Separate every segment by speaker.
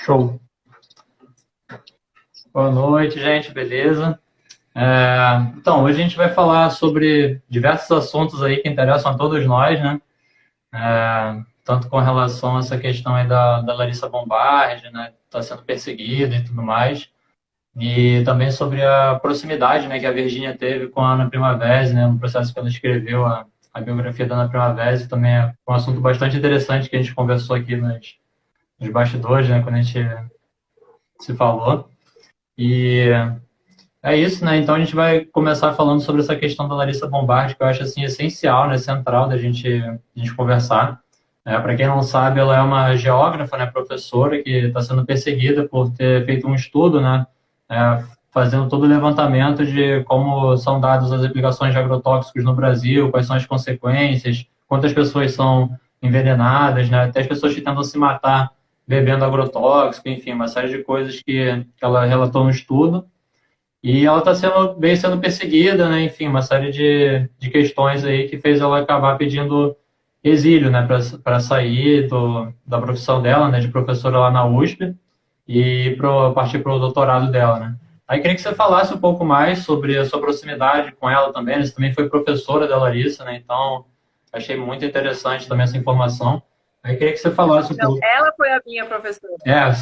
Speaker 1: Show. Boa noite, gente, beleza? Então, hoje a gente vai falar sobre diversos assuntos aí que interessam a todos nós, né? Tanto com relação a essa questão aí da Larissa Bombardi, né? Está sendo perseguida e tudo mais. E também sobre a proximidade, né, que a Virgínia teve com a Ana Primavera, né? No processo que ela escreveu a biografia da Ana Primavera, também é um assunto bastante interessante que a gente conversou aqui nos bastidores, né? Quando a gente se falou. E é isso, né? Então a gente vai começar falando sobre essa questão da Larissa Bombardi, que eu acho assim essencial, né? Central da gente conversar. Para quem não sabe, ela é uma geógrafa, né? Professora que está sendo perseguida por ter feito um estudo, né? Fazendo todo o levantamento de como são dadas as aplicações de agrotóxicos no Brasil, quais são as consequências, quantas pessoas são envenenadas, né? Até as pessoas que tentam se matar bebendo agrotóxico, enfim, uma série de coisas que ela relatou no estudo. E ela está bem sendo perseguida, né? Enfim, uma série de questões aí que fez ela acabar pedindo exílio, né? Para sair da profissão dela, né? De professora lá na USP e partir para o doutorado dela, né? Aí queria que você falasse um pouco mais sobre a sua proximidade com ela também, né? Você também foi professora da Larissa, né? Então, achei muito interessante também essa informação. Aí queria que você falasse um
Speaker 2: Não,
Speaker 1: pouco.
Speaker 2: ela foi a minha professora.
Speaker 1: Ela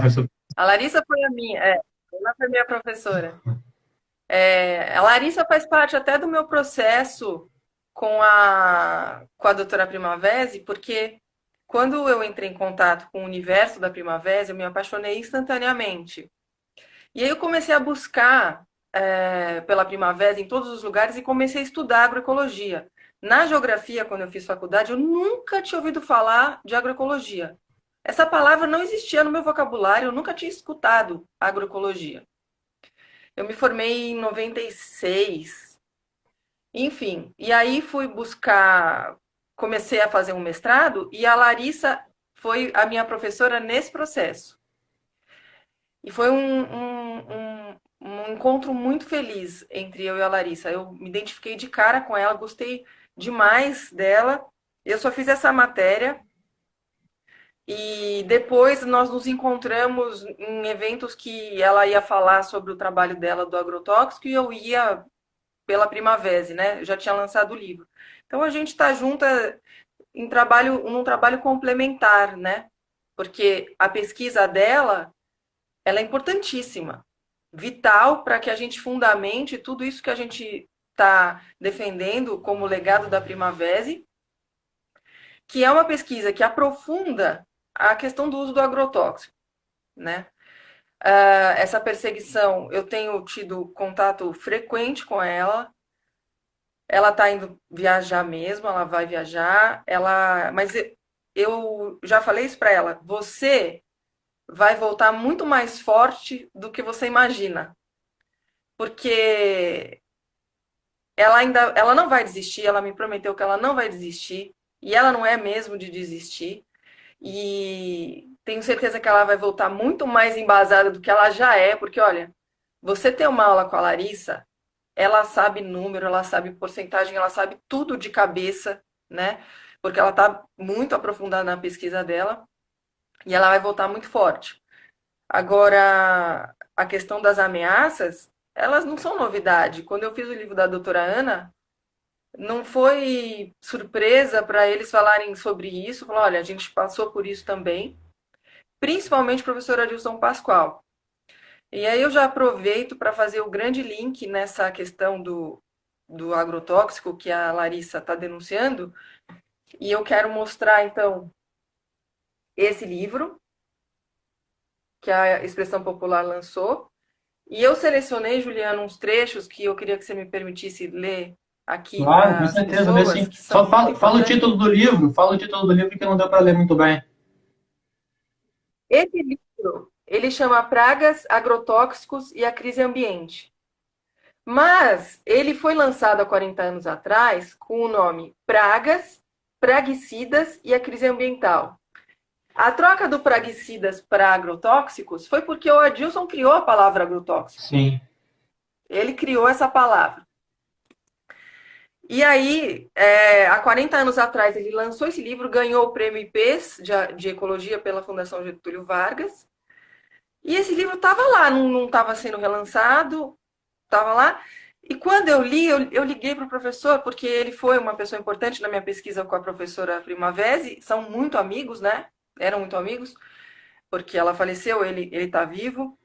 Speaker 1: foi sua...
Speaker 2: A Larissa foi a minha, ela foi minha professora. A Larissa faz parte até do meu processo com a doutora Primavera, porque quando eu entrei em contato com o universo da Primavera, eu me apaixonei instantaneamente. E aí eu comecei a buscar pela Primavera em todos os lugares e comecei a estudar agroecologia. Na geografia, quando eu fiz faculdade, eu nunca tinha ouvido falar de agroecologia. Essa palavra não existia no meu vocabulário, eu nunca tinha escutado agroecologia. Eu me formei em 96, enfim. E aí fui buscar, comecei a fazer um mestrado e a Larissa foi a minha professora nesse processo. E foi um encontro muito feliz entre eu e a Larissa. Eu me identifiquei de cara com ela, gostei demais dela. Eu só fiz essa matéria e depois nós nos encontramos em eventos que ela ia falar sobre o trabalho dela do agrotóxico e eu ia pela Primavera, né? Eu já tinha lançado o livro. Então a gente está junta num trabalho complementar, né? Porque a pesquisa dela, ela é importantíssima, vital para que a gente fundamente tudo isso que a gente está defendendo como legado da Primavera, que é uma pesquisa que aprofunda a questão do uso do agrotóxico, né? Essa perseguição, eu tenho tido contato frequente com ela. Ela está indo viajar mesmo, ela vai viajar. Mas eu já falei isso para ela. Você vai voltar muito mais forte do que você imagina, porque ela não vai desistir. Ela me prometeu que ela não vai desistir e ela não é mesmo de desistir. E tenho certeza que ela vai voltar muito mais embasada do que ela já é, porque olha, você ter uma aula com a Larissa, ela sabe número, ela sabe porcentagem, ela sabe tudo de cabeça, né? Porque ela está muito aprofundada na pesquisa dela e ela vai voltar muito forte. Agora, a questão das ameaças, elas não são novidade. Quando eu fiz o livro da doutora Ana, não foi surpresa para eles falarem sobre isso. Falaram, olha, a gente passou por isso também, principalmente o professor Adilson Pascoal. E aí eu já aproveito para fazer o grande link nessa questão do agrotóxico que a Larissa está denunciando. E eu quero mostrar, então, esse livro que a Expressão Popular lançou. E eu selecionei, Juliana, uns trechos que eu queria que você me permitisse ler aqui
Speaker 1: Claro, com
Speaker 2: para as
Speaker 1: certeza, lê
Speaker 2: pessoas,
Speaker 1: sim.
Speaker 2: que
Speaker 1: Só
Speaker 2: são muito
Speaker 1: fala o
Speaker 2: importantes.
Speaker 1: título do livro, fala o título do livro que não deu para ler muito bem.
Speaker 2: Esse livro, ele chama Pragas, Agrotóxicos e a Crise Ambiente. Mas ele foi lançado há 40 anos atrás com o nome Pragas, Praguicidas e a Crise Ambiental. A troca do praguicidas para agrotóxicos foi porque o Adilson criou a palavra agrotóxico.
Speaker 1: Sim.
Speaker 2: Ele criou essa palavra. E aí, há 40 anos atrás, ele lançou esse livro, ganhou o prêmio IPES de Ecologia pela Fundação Getúlio Vargas. E esse livro estava lá, não estava sendo relançado, estava lá. E quando eu li, eu liguei para o professor, porque ele foi uma pessoa importante na minha pesquisa com a professora Primavesi, são muito amigos, né? Eram muito amigos, porque ela faleceu, ele está vivo.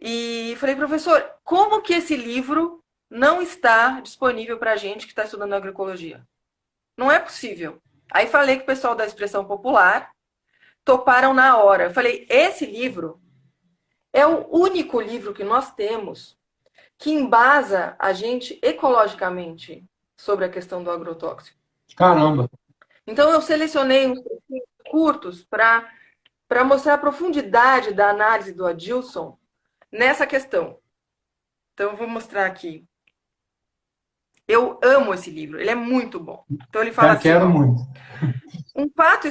Speaker 2: E falei, professor, como que esse livro não está disponível para a gente que está estudando agroecologia? Não é possível. Aí falei com o pessoal da Expressão Popular, toparam na hora. Eu falei, esse livro é o único livro que nós temos que embasa a gente ecologicamente sobre a questão do agrotóxico.
Speaker 1: Caramba!
Speaker 2: Então, eu selecionei uns curtos para mostrar a profundidade da análise do Adilson nessa questão. Então, eu vou mostrar aqui. Eu amo esse livro, ele é muito bom. Então, ele fala
Speaker 1: Já quero
Speaker 2: ó,
Speaker 1: muito.
Speaker 2: Um fato...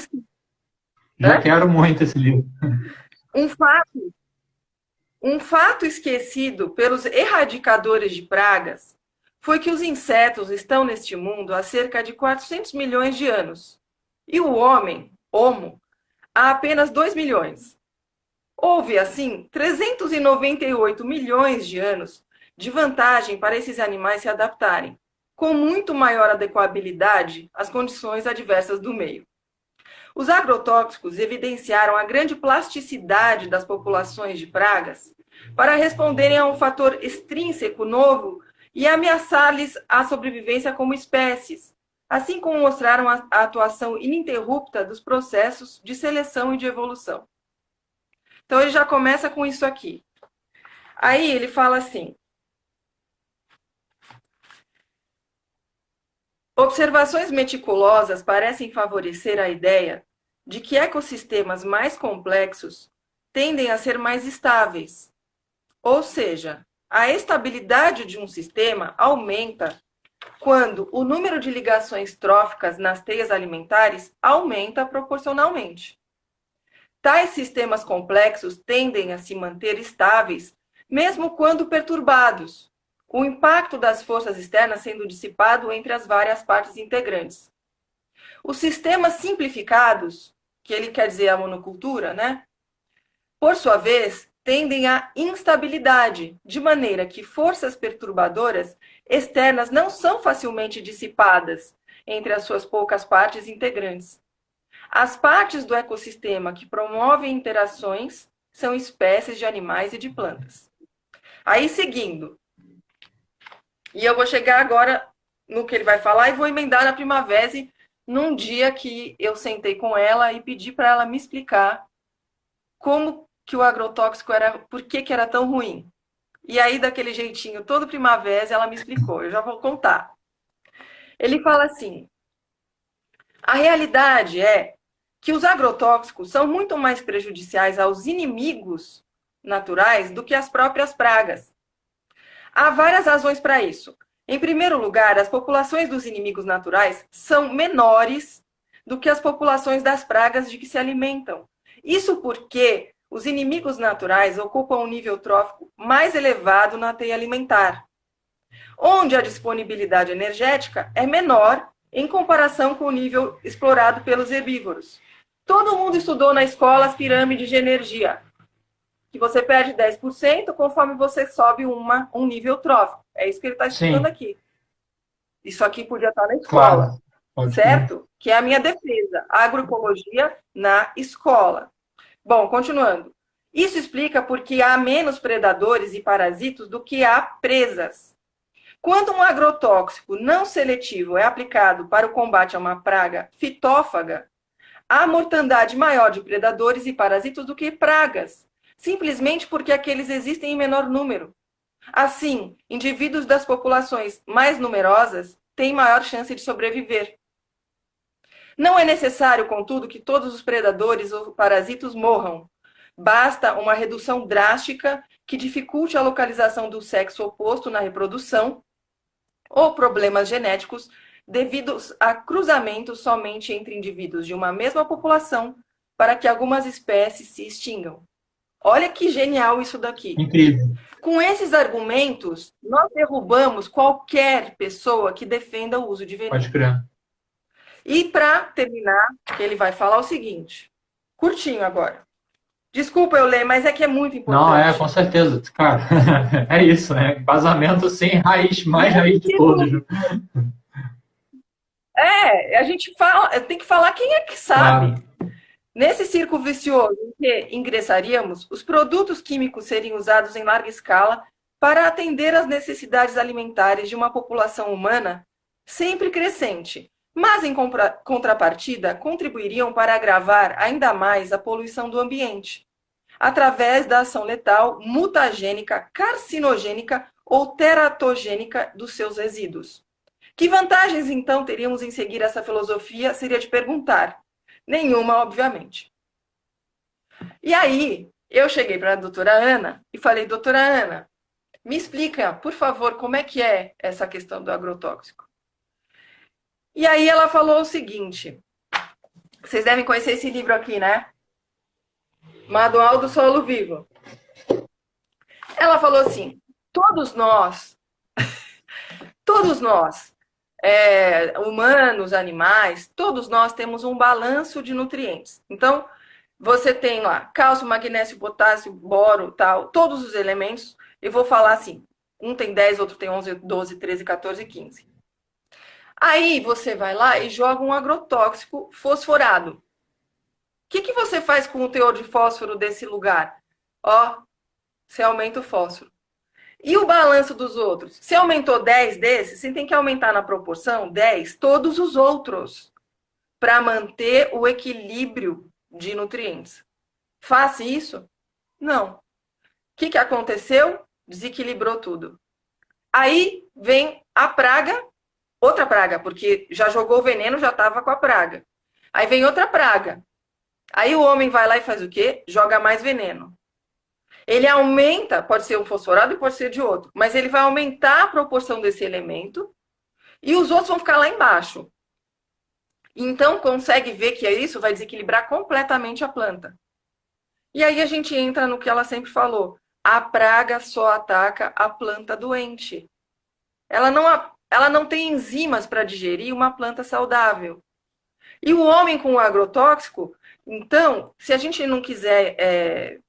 Speaker 1: Já quero muito esse livro.
Speaker 2: Um fato Um fato esquecido pelos erradicadores de pragas foi que os insetos estão neste mundo há cerca de 400 milhões de anos e o homem, Homo, há apenas 2 milhões. Houve, assim, 398 milhões de anos de vantagem para esses animais se adaptarem, com muito maior adequabilidade às condições adversas do meio. Os agrotóxicos evidenciaram a grande plasticidade das populações de pragas para responderem a um fator extrínseco novo e ameaçar-lhes a sobrevivência como espécies, assim como mostraram a atuação ininterrupta dos processos de seleção e de evolução. Então, ele já começa com isso aqui. Aí, ele fala assim: observações meticulosas parecem favorecer a ideia de que ecossistemas mais complexos tendem a ser mais estáveis. Ou seja, a estabilidade de um sistema aumenta quando o número de ligações tróficas nas teias alimentares aumenta proporcionalmente. Tais sistemas complexos tendem a se manter estáveis, mesmo quando perturbados, o impacto das forças externas sendo dissipado entre as várias partes integrantes. Os sistemas simplificados, que ele quer dizer a monocultura, né? Por sua vez, tendem à instabilidade, de maneira que forças perturbadoras externas não são facilmente dissipadas entre as suas poucas partes integrantes. As partes do ecossistema que promovem interações são espécies de animais e de plantas. Aí, seguindo, e eu vou chegar agora no que ele vai falar e vou emendar na Primavesi num dia que eu sentei com ela e pedi para ela me explicar como que o agrotóxico era, por que era tão ruim. E aí, daquele jeitinho todo Primavesi, ela me explicou, eu já vou contar. Ele fala assim: a realidade é que os agrotóxicos são muito mais prejudiciais aos inimigos naturais do que às próprias pragas. Há várias razões para isso. Em primeiro lugar, as populações dos inimigos naturais são menores do que as populações das pragas de que se alimentam. Isso porque os inimigos naturais ocupam um nível trófico mais elevado na teia alimentar, onde a disponibilidade energética é menor em comparação com o nível explorado pelos herbívoros. Todo mundo estudou na escola as pirâmides de energia, que você perde 10% conforme você sobe um nível trófico. É isso que ele está explicando aqui. Isso aqui podia estar na escola, claro, certo? Que é a minha defesa. Agroecologia na escola. Bom, continuando. Isso explica porque há menos predadores e parasitos do que há presas. Quando um agrotóxico não seletivo é aplicado para o combate a uma praga fitófaga, há mortandade maior de predadores e parasitos do que pragas, simplesmente porque aqueles existem em menor número. Assim, indivíduos das populações mais numerosas têm maior chance de sobreviver. Não é necessário, contudo, que todos os predadores ou parasitos morram. Basta uma redução drástica que dificulte a localização do sexo oposto na reprodução ou problemas genéticos devidos a cruzamentos somente entre indivíduos de uma mesma população para que algumas espécies se extingam. Olha que genial isso daqui.
Speaker 1: Incrível.
Speaker 2: Com esses argumentos, nós derrubamos qualquer pessoa que defenda o uso de veneno.
Speaker 1: Pode crer.
Speaker 2: E para terminar, ele vai falar o seguinte, curtinho agora. Desculpa eu ler, mas é que é muito importante.
Speaker 1: Não, com certeza. Cara, é isso, né? Embasamento sem raiz, mais raiz de todos.
Speaker 2: A gente fala, tem que falar quem é que sabe.
Speaker 1: Claro.
Speaker 2: Nesse círculo vicioso em que ingressaríamos, os produtos químicos seriam usados em larga escala para atender às necessidades alimentares de uma população humana sempre crescente, mas, em contrapartida, contribuiriam para agravar ainda mais a poluição do ambiente, através da ação letal, mutagênica, carcinogênica ou teratogênica dos seus resíduos. Que vantagens, então, teríamos em seguir essa filosofia? Seria de perguntar. Nenhuma, obviamente. E aí, eu cheguei para a doutora Ana e falei, doutora Ana, me explica, por favor, como é que é essa questão do agrotóxico? E aí ela falou o seguinte, vocês devem conhecer esse livro aqui, né? Manual do Solo Vivo. Ela falou assim, todos nós, humanos, animais, todos nós temos um balanço de nutrientes. Então, você tem lá cálcio, magnésio, potássio, boro, tal, todos os elementos. Eu vou falar assim, um tem 10, outro tem 11, 12, 13, 14, 15. Aí você vai lá e joga um agrotóxico fosforado. O que você faz com o teor de fósforo desse lugar? Ó, você aumenta o fósforo. E o balanço dos outros? Se aumentou 10 desses, você tem que aumentar na proporção 10 todos os outros para manter o equilíbrio de nutrientes. Faz isso? Não. O que aconteceu? Desequilibrou tudo. Aí vem a praga, outra praga, porque já jogou o veneno, já estava com a praga. Aí vem outra praga. Aí o homem vai lá e faz o quê? Joga mais veneno. Ele aumenta, pode ser um fosforado e pode ser de outro, mas ele vai aumentar a proporção desse elemento e os outros vão ficar lá embaixo. Então, consegue ver que isso vai desequilibrar completamente a planta. E aí a gente entra no que ela sempre falou. A praga só ataca a planta doente. Ela não tem enzimas para digerir uma planta saudável. E o homem com o agrotóxico, então, se a gente não quiser...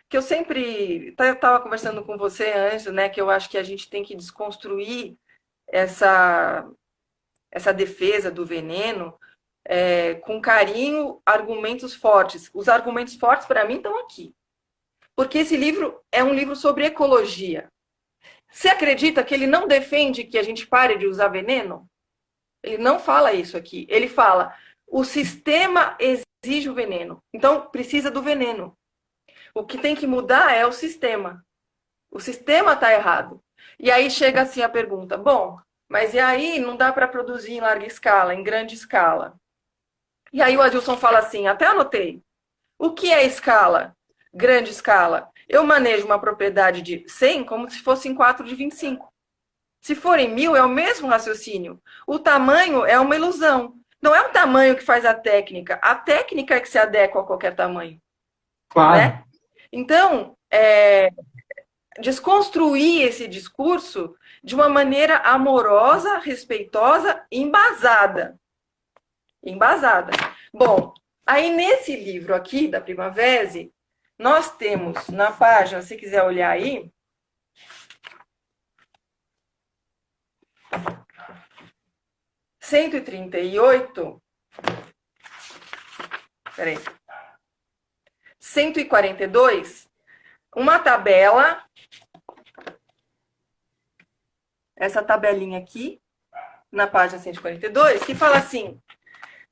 Speaker 2: que eu sempre estava conversando com você antes, né, que eu acho que a gente tem que desconstruir essa defesa do veneno com carinho, argumentos fortes. Os argumentos fortes, para mim, estão aqui. Porque esse livro é um livro sobre ecologia. Você acredita que ele não defende que a gente pare de usar veneno? Ele não fala isso aqui. Ele fala, o sistema exige o veneno. Então, precisa do veneno. O que tem que mudar é o sistema. O sistema está errado. E aí chega assim a pergunta, bom, mas e aí não dá para produzir em larga escala, em grande escala? E aí o Adilson fala assim, até anotei, o que é escala? Grande escala. Eu manejo uma propriedade de 100 como se fosse em 4 de 25. Se for em 1000, é o mesmo raciocínio. O tamanho é uma ilusão. Não é o tamanho que faz a técnica é que se adequa a qualquer tamanho.
Speaker 1: Claro.
Speaker 2: Né? Então, desconstruir esse discurso de uma maneira amorosa, respeitosa e embasada. Embasada. Bom, aí nesse livro aqui, da Primavera, nós temos na página, se quiser olhar aí, (138), peraí, 142, uma tabela, essa tabelinha aqui, na página 142, que fala assim,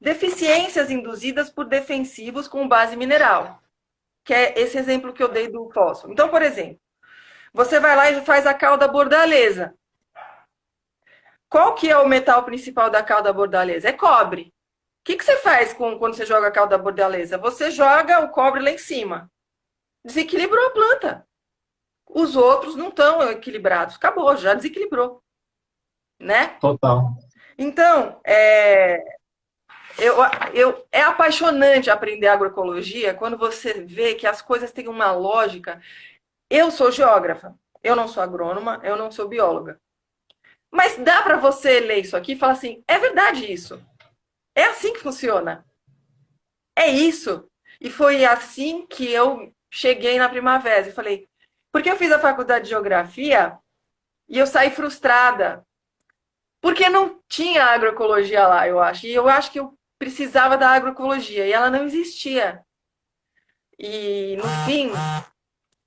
Speaker 2: deficiências induzidas por defensivos com base mineral, que é esse exemplo que eu dei do fósforo. Então, por exemplo, você vai lá e faz a calda bordaleza. Qual que é o metal principal da calda bordaleza? É cobre. O que você faz quando você joga a calda bordaleza? Você joga o cobre lá em cima. Desequilibrou a planta. Os outros não estão equilibrados. Acabou, já desequilibrou. Né?
Speaker 1: Total.
Speaker 2: Então, é apaixonante aprender agroecologia quando você vê que as coisas têm uma lógica. Eu sou geógrafa. Eu não sou agrônoma, eu não sou bióloga. Mas dá para você ler isso aqui e falar assim: é verdade isso. É assim que funciona. É isso. E foi assim que eu cheguei na Primavera. E falei, porque eu fiz a faculdade de geografia e eu saí frustrada. Porque não tinha agroecologia lá, eu acho. E eu acho que eu precisava da agroecologia e ela não existia. E no fim,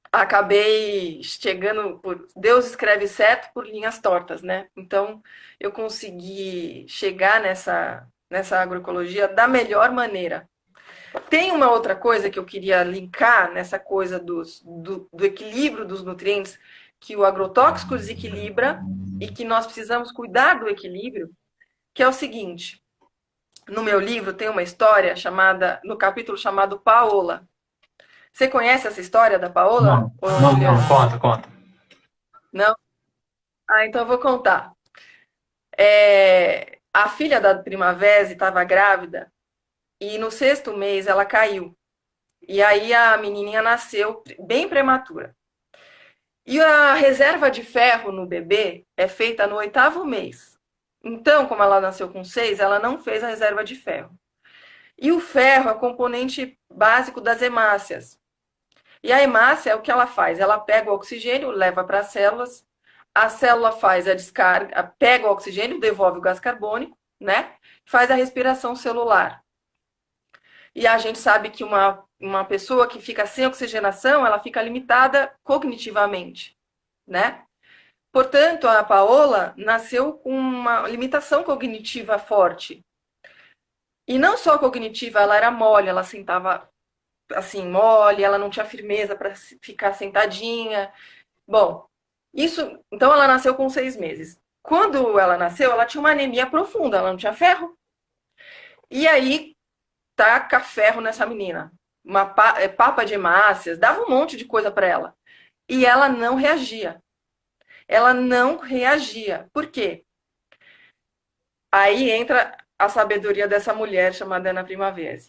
Speaker 2: acabei chegando por Deus escreve certo por linhas tortas, né? Então, eu consegui chegar nessa agroecologia da melhor maneira. Tem uma outra coisa que eu queria linkar nessa coisa do equilíbrio dos nutrientes, que o agrotóxico desequilibra e que nós precisamos cuidar do equilíbrio, que é o seguinte. No meu livro tem uma história no capítulo chamado Paola. Você conhece essa história da Paola?
Speaker 1: Não, conta.
Speaker 2: Não? Ah, então eu vou contar. A filha da Primavera estava grávida e no 6º mês ela caiu. E aí a menininha nasceu bem prematura. E a reserva de ferro no bebê é feita no 8º mês. Então, como ela nasceu com 6, ela não fez a reserva de ferro. E o ferro é o componente básico das hemácias. E a hemácia, o que ela faz? Ela pega o oxigênio, leva para as células, a célula faz a descarga, pega o oxigênio, devolve o gás carbônico, né? Faz a respiração celular. E a gente sabe que uma pessoa que fica sem oxigenação, ela fica limitada cognitivamente, né? Portanto, a Paola nasceu com uma limitação cognitiva forte. E não só cognitiva, ela era mole, ela sentava assim, mole, ela não tinha firmeza para ficar sentadinha. Bom, então ela nasceu com 6 meses. Quando ela nasceu, ela tinha uma anemia profunda, ela não tinha ferro. E aí, taca ferro nessa menina. Papa de hemácias, dava um monte de coisa para ela. E ela não reagia. Ela não reagia. Por quê? Aí entra a sabedoria dessa mulher chamada Ana Primavera.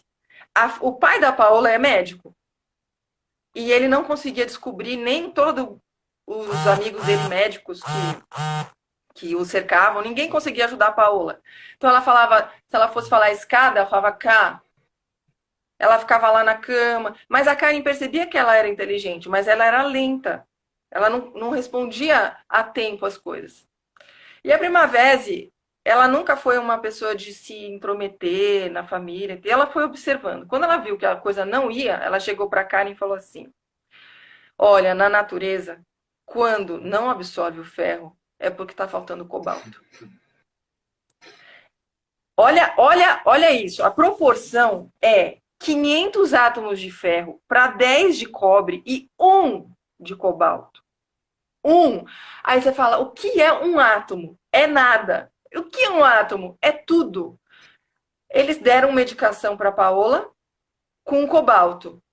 Speaker 2: O pai da Paola é médico. E ele não conseguia descobrir nem todos os amigos dele médicos que o cercavam, ninguém conseguia ajudar a Paola. Então ela falava, se ela fosse falar escada, ela falava cá. Ela ficava lá na cama. Mas a Karen percebia que ela era inteligente, mas ela era lenta. Ela não respondia a tempo as coisas. E a Primavera, ela nunca foi uma pessoa de se intrometer na família. E ela foi observando. Quando ela viu que a coisa não ia, ela chegou para a Karen e falou assim: olha, na natureza, quando não absorve o ferro, é porque está faltando cobalto. Olha isso. A proporção é 500 átomos de ferro para 10 de cobre e 1 de cobalto. 1. Aí você fala, o que é um átomo? É nada. O que é um átomo? É tudo. Eles deram medicação para Paola com cobalto.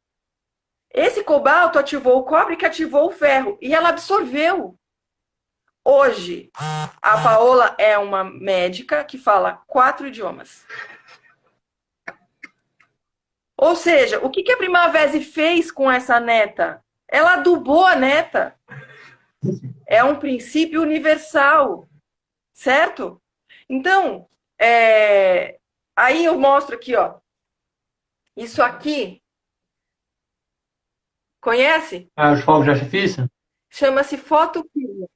Speaker 2: Esse cobalto ativou o cobre que ativou o ferro. E ela absorveu. Hoje, a Paola é uma médica que fala 4 idiomas. Ou seja, o que a Primavera fez com essa neta? Ela adubou a neta. É um princípio universal, certo? Então, aí eu mostro aqui, ó. Isso aqui, conhece?
Speaker 1: Os fogos de artifício?
Speaker 2: Chama-se fotokillian.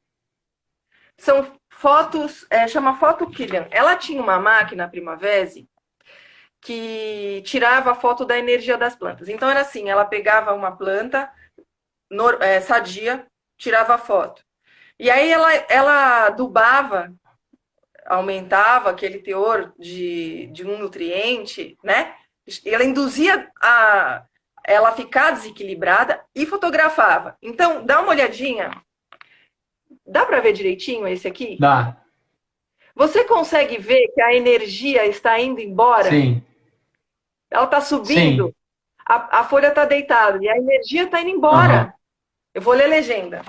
Speaker 2: São fotos, chama fotokillian. Ela tinha uma máquina, a Primavera, que tirava a foto da energia das plantas. Então era assim, ela pegava uma planta sadia, tirava a foto. E aí ela adubava, aumentava aquele teor de um nutriente, né? Ela induzia ela ficar desequilibrada e fotografava. Então, dá uma olhadinha. Dá para ver direitinho esse aqui?
Speaker 1: Dá.
Speaker 2: Você consegue ver que a energia está indo embora?
Speaker 1: Sim.
Speaker 2: Ela está subindo.
Speaker 1: Sim.
Speaker 2: A folha está deitada e a energia está indo embora.
Speaker 1: Uhum.
Speaker 2: Eu vou ler a legenda.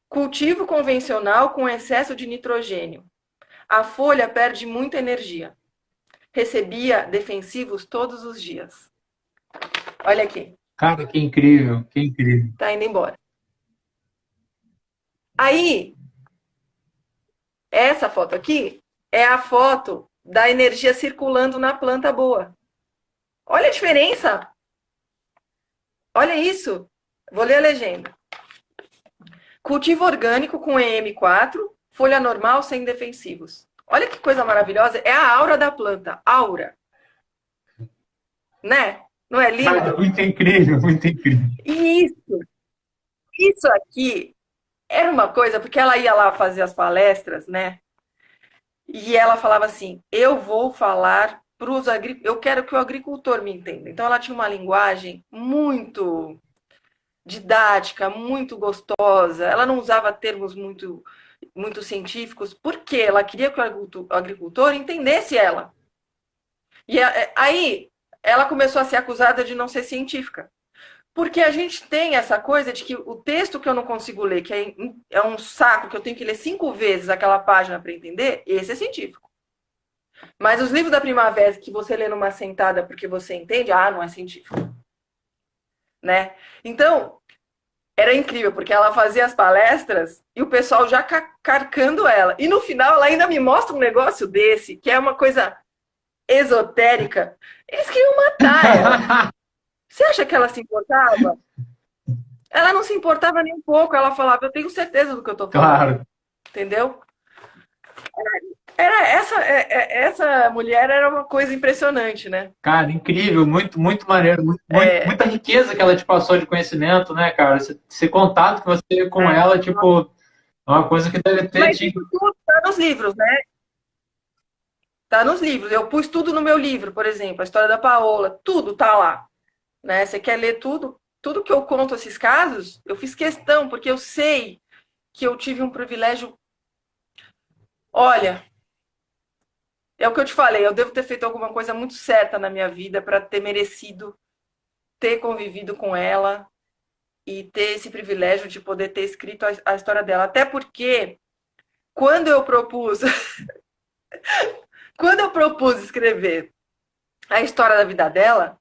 Speaker 2: Cultivo convencional com excesso de nitrogênio. A folha perde muita energia. Recebia defensivos todos os dias. Olha aqui.
Speaker 1: Cara, que incrível, que incrível.
Speaker 2: Tá indo embora. Aí, essa foto aqui é a foto da energia circulando na planta boa. Olha a diferença. Olha isso. Vou ler a legenda. Cultivo orgânico com EM4, folha normal sem defensivos. Olha que coisa maravilhosa. É a aura da planta. Aura. Né? Não é lindo?
Speaker 1: Cara, muito incrível, muito incrível.
Speaker 2: E isso aqui era uma coisa, porque ela ia lá fazer as palestras, né? E ela falava assim: eu vou falar para os agricultores, eu quero que o agricultor me entenda. Então ela tinha uma linguagem muito didática, muito gostosa. Ela não usava termos muito científicos, porque ela queria que o agricultor entendesse ela. E aí ela começou a ser acusada de não ser científica. Porque a gente tem essa coisa de que o texto que eu não consigo ler, que é um saco, que eu tenho que ler 5 vezes aquela página para entender, esse é científico. Mas os livros da Primavera que você lê numa sentada porque você entende, não é científico. Né? Então, era incrível, porque ela fazia as palestras e o pessoal já carcando ela. E no final ela ainda me mostra um negócio desse, que é uma coisa esotérica. Eles queriam matar ela. Você acha que ela se importava? Ela não se importava nem um pouco. Ela falava, eu tenho certeza do que eu tô falando.
Speaker 1: Claro.
Speaker 2: Entendeu? Essa mulher era uma coisa impressionante, né?
Speaker 1: Cara, incrível, muito, muito maneiro, muita riqueza que ela te passou de conhecimento, né, cara? Esse contato que você teve com ela, tipo, é uma coisa que deve ter...
Speaker 2: Mas isso tudo tá nos livros, né? Tá nos livros. Eu pus tudo no meu livro, por exemplo, a história da Paola, tudo tá lá. Né? Você quer ler tudo? Tudo que eu conto esses casos, eu fiz questão, porque eu sei que eu tive um privilégio. Olha, é o que eu te falei, eu devo ter feito alguma coisa muito certa na minha vida para ter merecido ter convivido com ela e ter esse privilégio de poder ter escrito a história dela. Até porque, quando eu propus escrever a história da vida dela,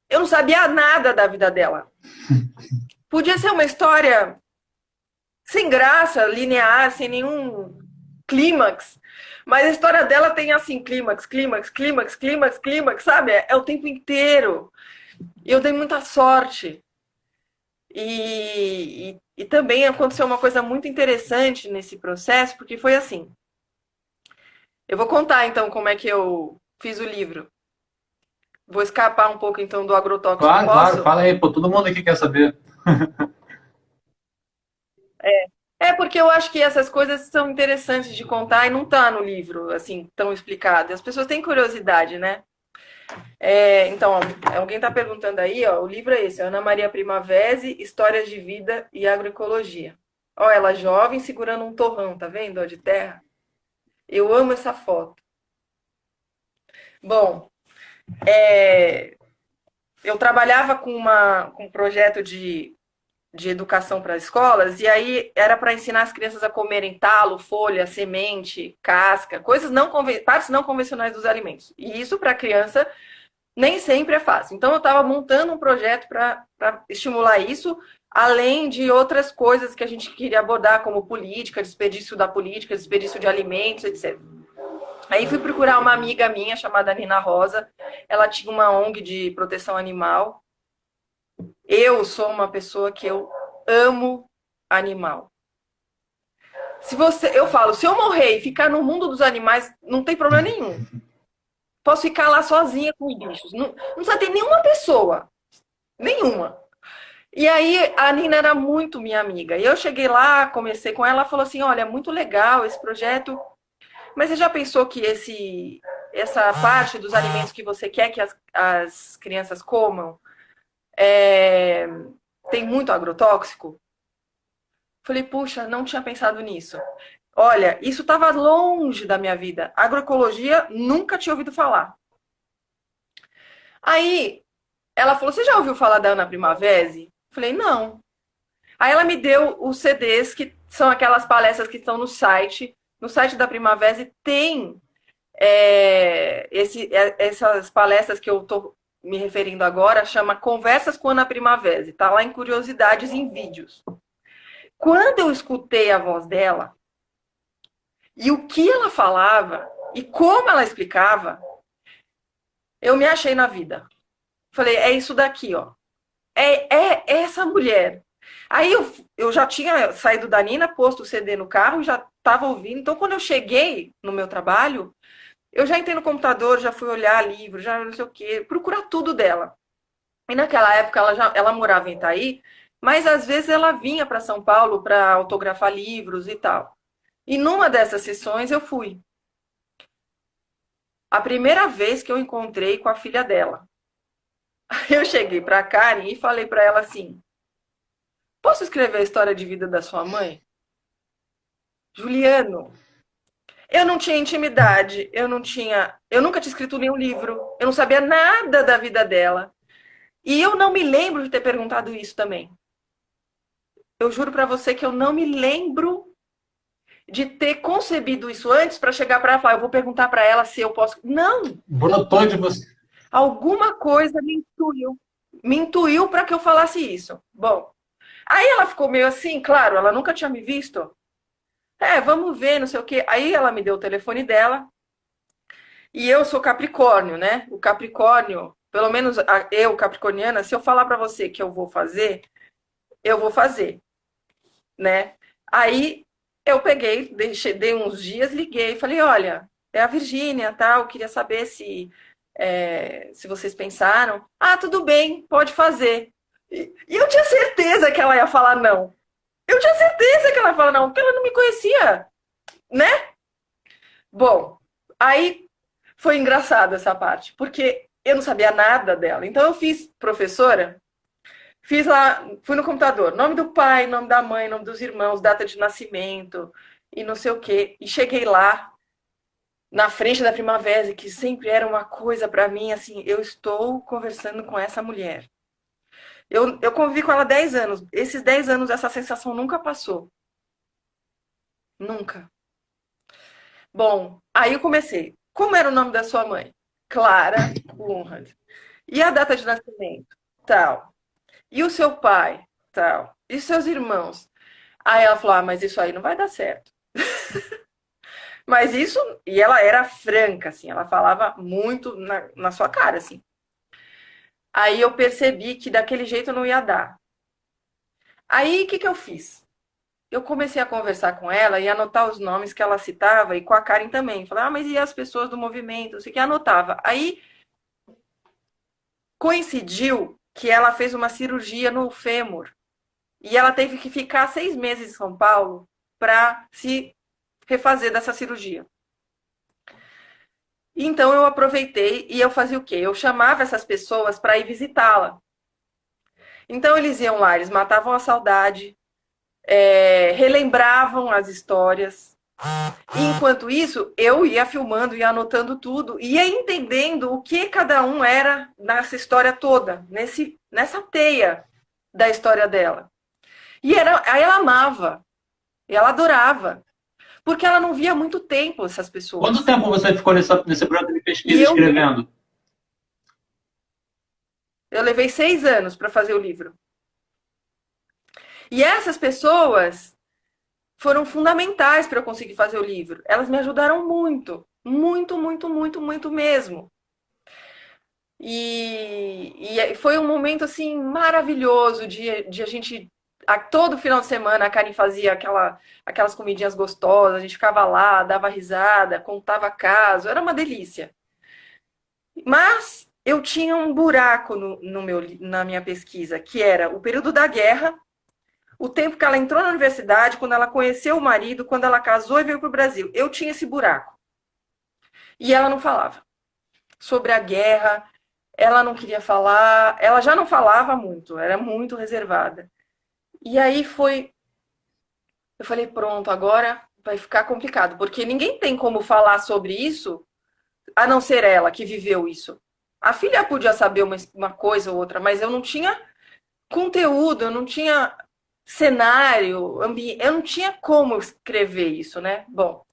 Speaker 2: eu não sabia nada da vida dela. Podia ser uma história sem graça, linear, sem nenhum clímax. Mas a história dela tem assim, clímax, sabe? É o tempo inteiro. E eu dei muita sorte. E também aconteceu uma coisa muito interessante nesse processo, porque foi assim. Eu vou contar, então, como é que eu fiz o livro. Vou escapar um pouco, então, do agrotóxico.
Speaker 1: Claro,
Speaker 2: Posso?
Speaker 1: claro, fala aí, pô, todo mundo aqui quer saber.
Speaker 2: Porque eu acho que essas coisas são interessantes de contar e não tá no livro, assim, tão explicado. As pessoas têm curiosidade, né? Então, alguém está perguntando aí, ó, o livro é esse, Ana Maria Primavesi, Histórias de Vida e Agroecologia. Ó, ela jovem segurando um torrão, tá vendo? Ó, de terra. Eu amo essa foto. Bom, eu trabalhava com um projeto de educação para as escolas, e aí era para ensinar as crianças a comerem talo, folha, semente, casca, partes não convencionais dos alimentos. E isso para a criança nem sempre é fácil. Então eu estava montando um projeto para estimular isso, além de outras coisas que a gente queria abordar, como política, desperdício da política, desperdício de alimentos, etc. Aí fui procurar uma amiga minha chamada Nina Rosa. Ela tinha uma ONG de proteção animal. Eu sou uma pessoa que eu amo animal. Eu falo, se eu morrer e ficar no mundo dos animais, não tem problema nenhum. Posso ficar lá sozinha com os bichos. Não precisa ter nenhuma pessoa. Nenhuma. E aí a Nina era muito minha amiga. E eu cheguei lá, comecei com ela, ela falou assim, olha, é muito legal esse projeto, mas você já pensou que essa parte dos alimentos que você quer que as crianças comam tem muito agrotóxico? Falei, puxa, não tinha pensado nisso. Olha, isso estava longe da minha vida. Agroecologia, nunca tinha ouvido falar. Aí, ela falou, você já ouviu falar da Ana Primavesi? Falei, não. Aí ela me deu os CDs, que são aquelas palestras que estão no site. No site da Primavesi tem essas palestras que eu estou me referindo agora, chama Conversas com Ana Primavesi. Está lá em Curiosidades em Vídeos. quando eu escutei a voz dela e o que ela falava e como ela explicava, eu me achei na vida. Falei, é isso daqui, ó. É essa mulher. Aí eu já tinha saído da Nina, posto o CD no carro e já estava ouvindo. Então, quando eu cheguei no meu trabalho, eu já entrei no computador, já fui olhar livro, já não sei o quê, procurar tudo dela. E naquela época ela morava em Itaí, mas às vezes ela vinha para São Paulo para autografar livros e tal. E numa dessas sessões eu fui. A primeira vez que eu encontrei com a filha dela. Eu cheguei para Karen e falei para ela assim: posso escrever a história de vida da sua mãe? Juliano, eu não tinha intimidade, eu nunca tinha escrito nenhum livro, eu não sabia nada da vida dela. E eu não me lembro de ter perguntado isso também. Eu juro para você que eu não me lembro de ter concebido isso antes para chegar para ela e falar, eu vou perguntar para ela se eu posso. Não!
Speaker 1: Brotou de você.
Speaker 2: Alguma coisa me intuiu para que eu falasse isso. Bom, aí ela ficou meio assim, claro, ela nunca tinha me visto. Vamos ver, não sei o quê. Aí ela me deu o telefone dela. E eu sou Capricórnio, né? O Capricórnio, pelo menos eu, capricorniana, se eu falar para você que eu vou fazer, né? Aí eu peguei, dei uns dias, liguei, falei, olha, é a Virgínia, tal, queria saber se vocês pensaram. Ah, tudo bem, pode fazer. E eu tinha certeza que ela ia falar não. Eu tinha certeza que ela ia falar não, porque ela não me conhecia, né? Bom, aí foi engraçado essa parte, porque eu não sabia nada dela. Então eu fiz professora, fiz lá, fui no computador, nome do pai, nome da mãe, nome dos irmãos, data de nascimento e não sei o quê. E cheguei lá na frente da Primavera, que sempre era uma coisa para mim, assim, eu estou conversando com essa mulher. Eu convivi com ela 10 anos. Esses 10 anos, essa sensação nunca passou. Nunca. Bom, aí eu comecei. Como era o nome da sua mãe? Clara Conrad. E a data de nascimento? Tal. E o seu pai? Tal. E seus irmãos? Aí ela falou: mas isso aí não vai dar certo. Mas isso. E ela era franca, assim, ela falava muito na sua cara, assim. Aí eu percebi que daquele jeito não ia dar. Aí o que eu fiz? Eu comecei a conversar com ela e anotar os nomes que ela citava e com a Karen também. Falei, mas e as pessoas do movimento? Sei que anotava. Aí coincidiu que ela fez uma cirurgia no fêmur e ela teve que ficar 6 meses em São Paulo para se refazer dessa cirurgia. Então eu aproveitei e eu fazia o quê? Eu chamava essas pessoas para ir visitá-la. Então eles iam lá, eles matavam a saudade, relembravam as histórias. E enquanto isso, eu ia filmando, ia anotando tudo, ia entendendo o que cada um era nessa história toda, nessa teia da história dela. Aí ela amava, e ela adorava, porque ela não via há muito tempo essas pessoas.
Speaker 1: Quanto tempo você ficou nesse projeto de pesquisa escrevendo?
Speaker 2: Eu levei 6 anos para fazer o livro. E essas pessoas foram fundamentais para eu conseguir fazer o livro. Elas me ajudaram muito, muito, muito, muito, muito mesmo. E foi um momento assim maravilhoso de a gente. Todo final de semana a Karen fazia aquelas comidinhas gostosas, a gente ficava lá, dava risada, contava caso, era uma delícia. Mas eu tinha um buraco na minha pesquisa, que era o período da guerra, o tempo que ela entrou na universidade, quando ela conheceu o marido, quando ela casou e veio para o Brasil. Eu tinha esse buraco. E ela não falava sobre a guerra, ela não queria falar, ela já não falava muito, era muito reservada. E aí eu falei, pronto, agora vai ficar complicado, porque ninguém tem como falar sobre isso, a não ser ela que viveu isso. A filha podia saber uma coisa ou outra, mas eu não tinha conteúdo, eu não tinha cenário, eu não tinha como escrever isso, né? Bom,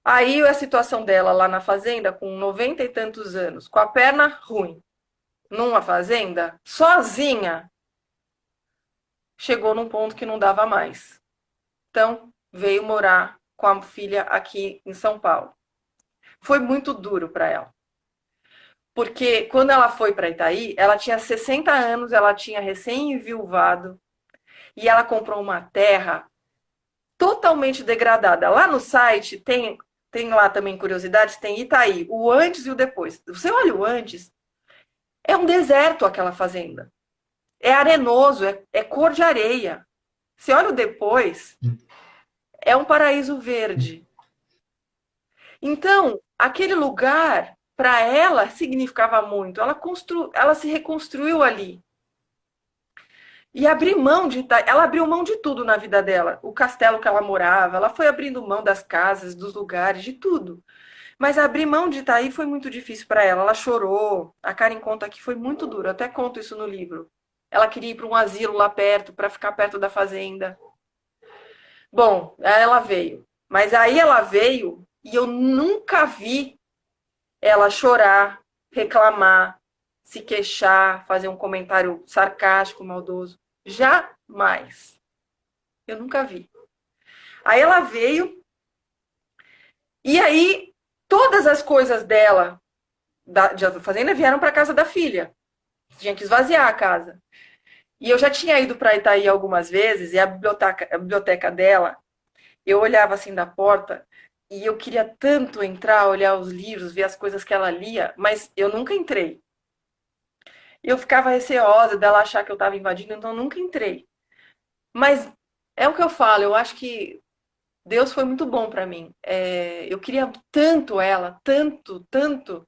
Speaker 2: aí a situação dela lá na fazenda, com 90 e tantos anos, com a perna ruim, numa fazenda, sozinha, chegou num ponto que não dava mais. Então, veio morar com a filha aqui em São Paulo. Foi muito duro para ela. Porque quando ela foi para Itaí, ela tinha 60 anos, ela tinha recém-enviuvado e ela comprou uma terra totalmente degradada. Lá no site tem lá também curiosidades, tem Itaí, o antes e o depois. Você olha o antes, é um deserto aquela fazenda. É arenoso, é cor de areia. Você olha o depois, é um paraíso verde. Então, aquele lugar, para ela, significava muito. Ela se reconstruiu ali. E ela abriu mão de tudo na vida dela. O castelo que ela morava, ela foi abrindo mão das casas, dos lugares, de tudo. Mas abrir mão de Itaí foi muito difícil para ela. Ela chorou. A Karen conta que foi muito duro. Eu até conto isso no livro. Ela queria ir para um asilo lá perto, para ficar perto da fazenda. Bom, aí ela veio. Mas aí ela veio e eu nunca vi ela chorar, reclamar, se queixar, fazer um comentário sarcástico, maldoso. Jamais. Eu nunca vi. Aí ela veio e aí todas as coisas dela da fazenda vieram para casa da filha. Tinha que esvaziar a casa. E eu já tinha ido para Itaí algumas vezes e a biblioteca dela, eu olhava assim da porta e eu queria tanto entrar, olhar os livros, ver as coisas que ela lia, mas eu nunca entrei. Eu ficava receosa dela achar que eu estava invadindo, então eu nunca entrei. Mas é o que eu falo, eu acho que Deus foi muito bom para mim. Eu queria tanto ela, tanto, tanto,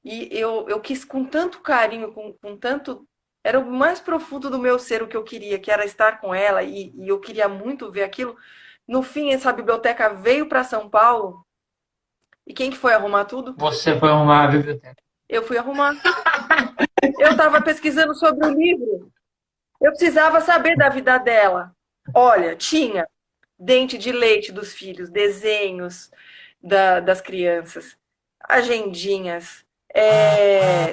Speaker 2: e eu quis com tanto carinho, com tanto. Era o mais profundo do meu ser o que eu queria, que era estar com ela, e eu queria muito ver aquilo. No fim, essa biblioteca veio para São Paulo, e quem que foi arrumar tudo?
Speaker 1: Você foi arrumar a biblioteca.
Speaker 2: Eu fui arrumar. Eu estava pesquisando sobre o livro, eu precisava saber da vida dela. Olha, tinha dente de leite dos filhos, desenhos das crianças, agendinhas,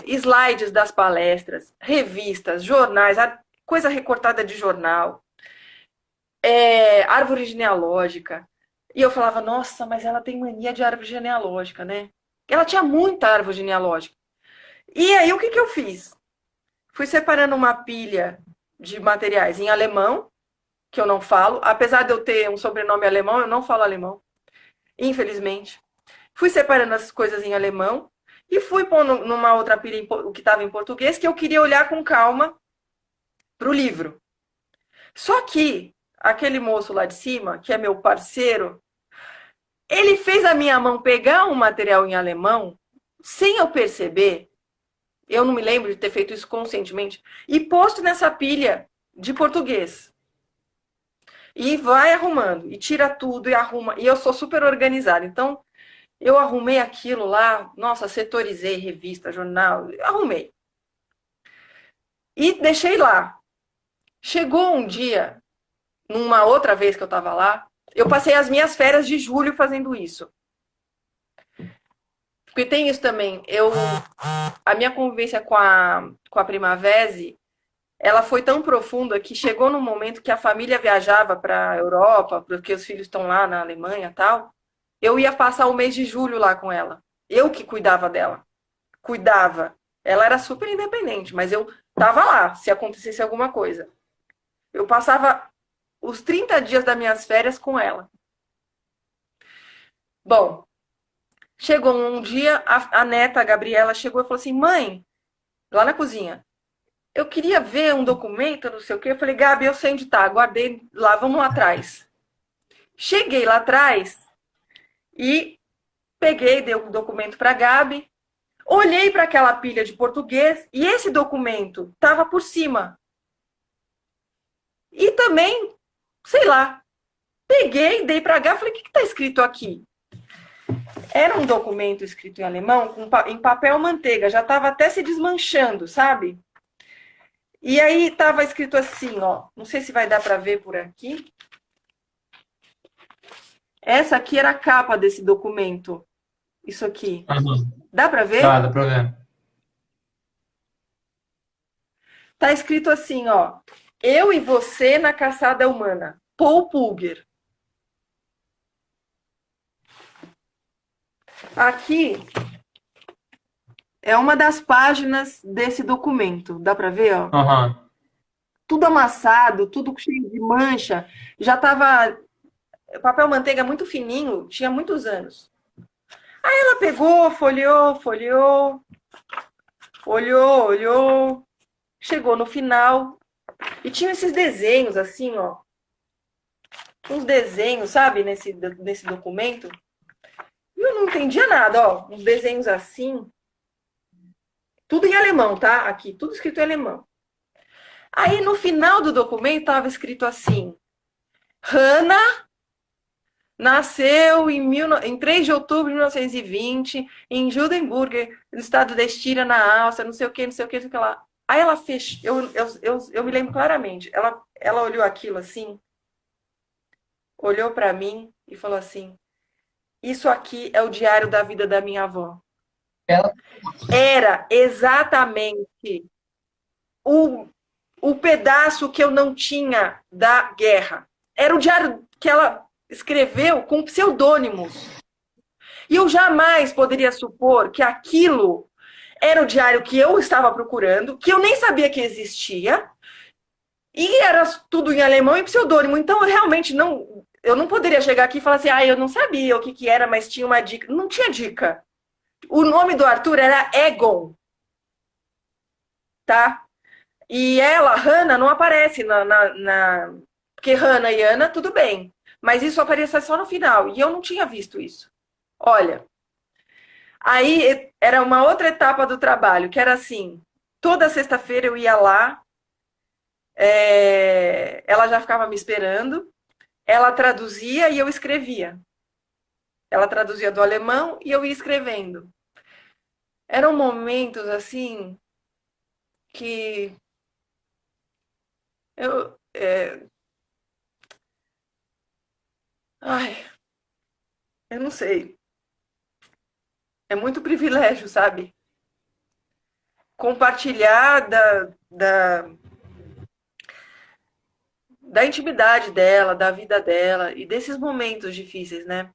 Speaker 2: slides das palestras, revistas, jornais, coisa recortada de jornal, árvore genealógica. E eu falava, nossa, mas ela tem mania de árvore genealógica, né? Ela tinha muita árvore genealógica. E aí, o que eu fiz? Fui separando uma pilha de materiais em alemão, que eu não falo. Apesar de eu ter um sobrenome alemão, eu não falo alemão, infelizmente. Fui separando as coisas em alemão e fui pondo numa outra pilha o que estava em português, que eu queria olhar com calma para o livro. Só que aquele moço lá de cima, que é meu parceiro, ele fez a minha mão pegar um material em alemão, sem eu perceber, eu não me lembro de ter feito isso conscientemente, e posto nessa pilha de português. E vai arrumando, e tira tudo, e arruma. E eu sou super organizada. Então, eu arrumei aquilo lá, nossa, setorizei revista, jornal, arrumei. E deixei lá. Chegou um dia, numa outra vez que eu estava lá, eu passei as minhas férias de julho fazendo isso. Porque tem isso também. A minha convivência com a Primavera, ela foi tão profunda que chegou num momento que a família viajava para a Europa, porque os filhos estão lá na Alemanha e tal. Eu ia passar o mês de julho lá com ela. Eu que cuidava dela. Cuidava. Ela era super independente, mas eu tava lá se acontecesse alguma coisa. Eu passava os 30 dias das minhas férias com ela. Bom, chegou um dia, a neta, a Gabriela, chegou e falou assim, mãe, lá na cozinha, eu queria ver um documento, não sei o quê. Eu falei, Gabi, eu sei onde tá, guardei lá, vamos lá atrás. Cheguei lá atrás e peguei, dei o documento para a Gabi, olhei para aquela pilha de português e esse documento estava por cima. E também, sei lá, peguei, dei para a Gabi e falei, o que está escrito aqui? Era um documento escrito em alemão, em papel manteiga, já estava até se desmanchando, sabe? E aí estava escrito assim, ó, não sei se vai dar para ver por aqui. Essa aqui era a capa desse documento. Isso aqui. Dá para ver?
Speaker 1: Dá para ver.
Speaker 2: Tá escrito assim, ó. Eu e Você na Caçada Humana. Paul Pulger. Aqui é uma das páginas desse documento. Dá para ver, ó?
Speaker 1: Aham.
Speaker 2: Tudo amassado, tudo cheio de mancha. Já estava papel manteiga muito fininho, tinha muitos anos. Aí ela pegou, folheou, folheou, olhou, olhou, chegou no final e tinha esses desenhos assim, ó. Uns desenhos, sabe, nesse documento. E eu não entendia nada, ó. Uns desenhos assim. Tudo em alemão, tá? Aqui, tudo escrito em alemão. Aí no final do documento estava escrito assim: Hannah nasceu em 3 de outubro de 1920 em Judenburg, no estado da Estíria, na Áustria, não sei o que, não sei o que, não sei o que lá. Aí ela fez, eu me lembro claramente, ela olhou aquilo assim, olhou para mim e falou assim: isso aqui é o diário da vida da minha avó.
Speaker 1: Ela-
Speaker 2: Era exatamente o, o pedaço que eu não tinha da guerra. Era o diário que ela escreveu com pseudônimos. E eu jamais poderia supor que aquilo era o diário que eu estava procurando, que eu nem sabia que existia, e era tudo em alemão e pseudônimo. Então, eu realmente não. Eu não poderia chegar aqui e falar assim, eu não sabia o que era, mas tinha uma dica. Não tinha dica. O nome do Arthur era Egon, tá? E ela, Hannah, não aparece porque Hannah e Ana, tudo bem. Mas isso aparecia só no final. E eu não tinha visto isso. Olha, aí era uma outra etapa do trabalho, que era assim: toda sexta-feira eu ia lá, ela já ficava me esperando, ela traduzia e eu escrevia. Ela traduzia do alemão e eu ia escrevendo. Eram momentos assim que eu. Ai, eu não sei. É muito privilégio, sabe? Compartilhar da intimidade dela, da vida dela e desses momentos difíceis, né?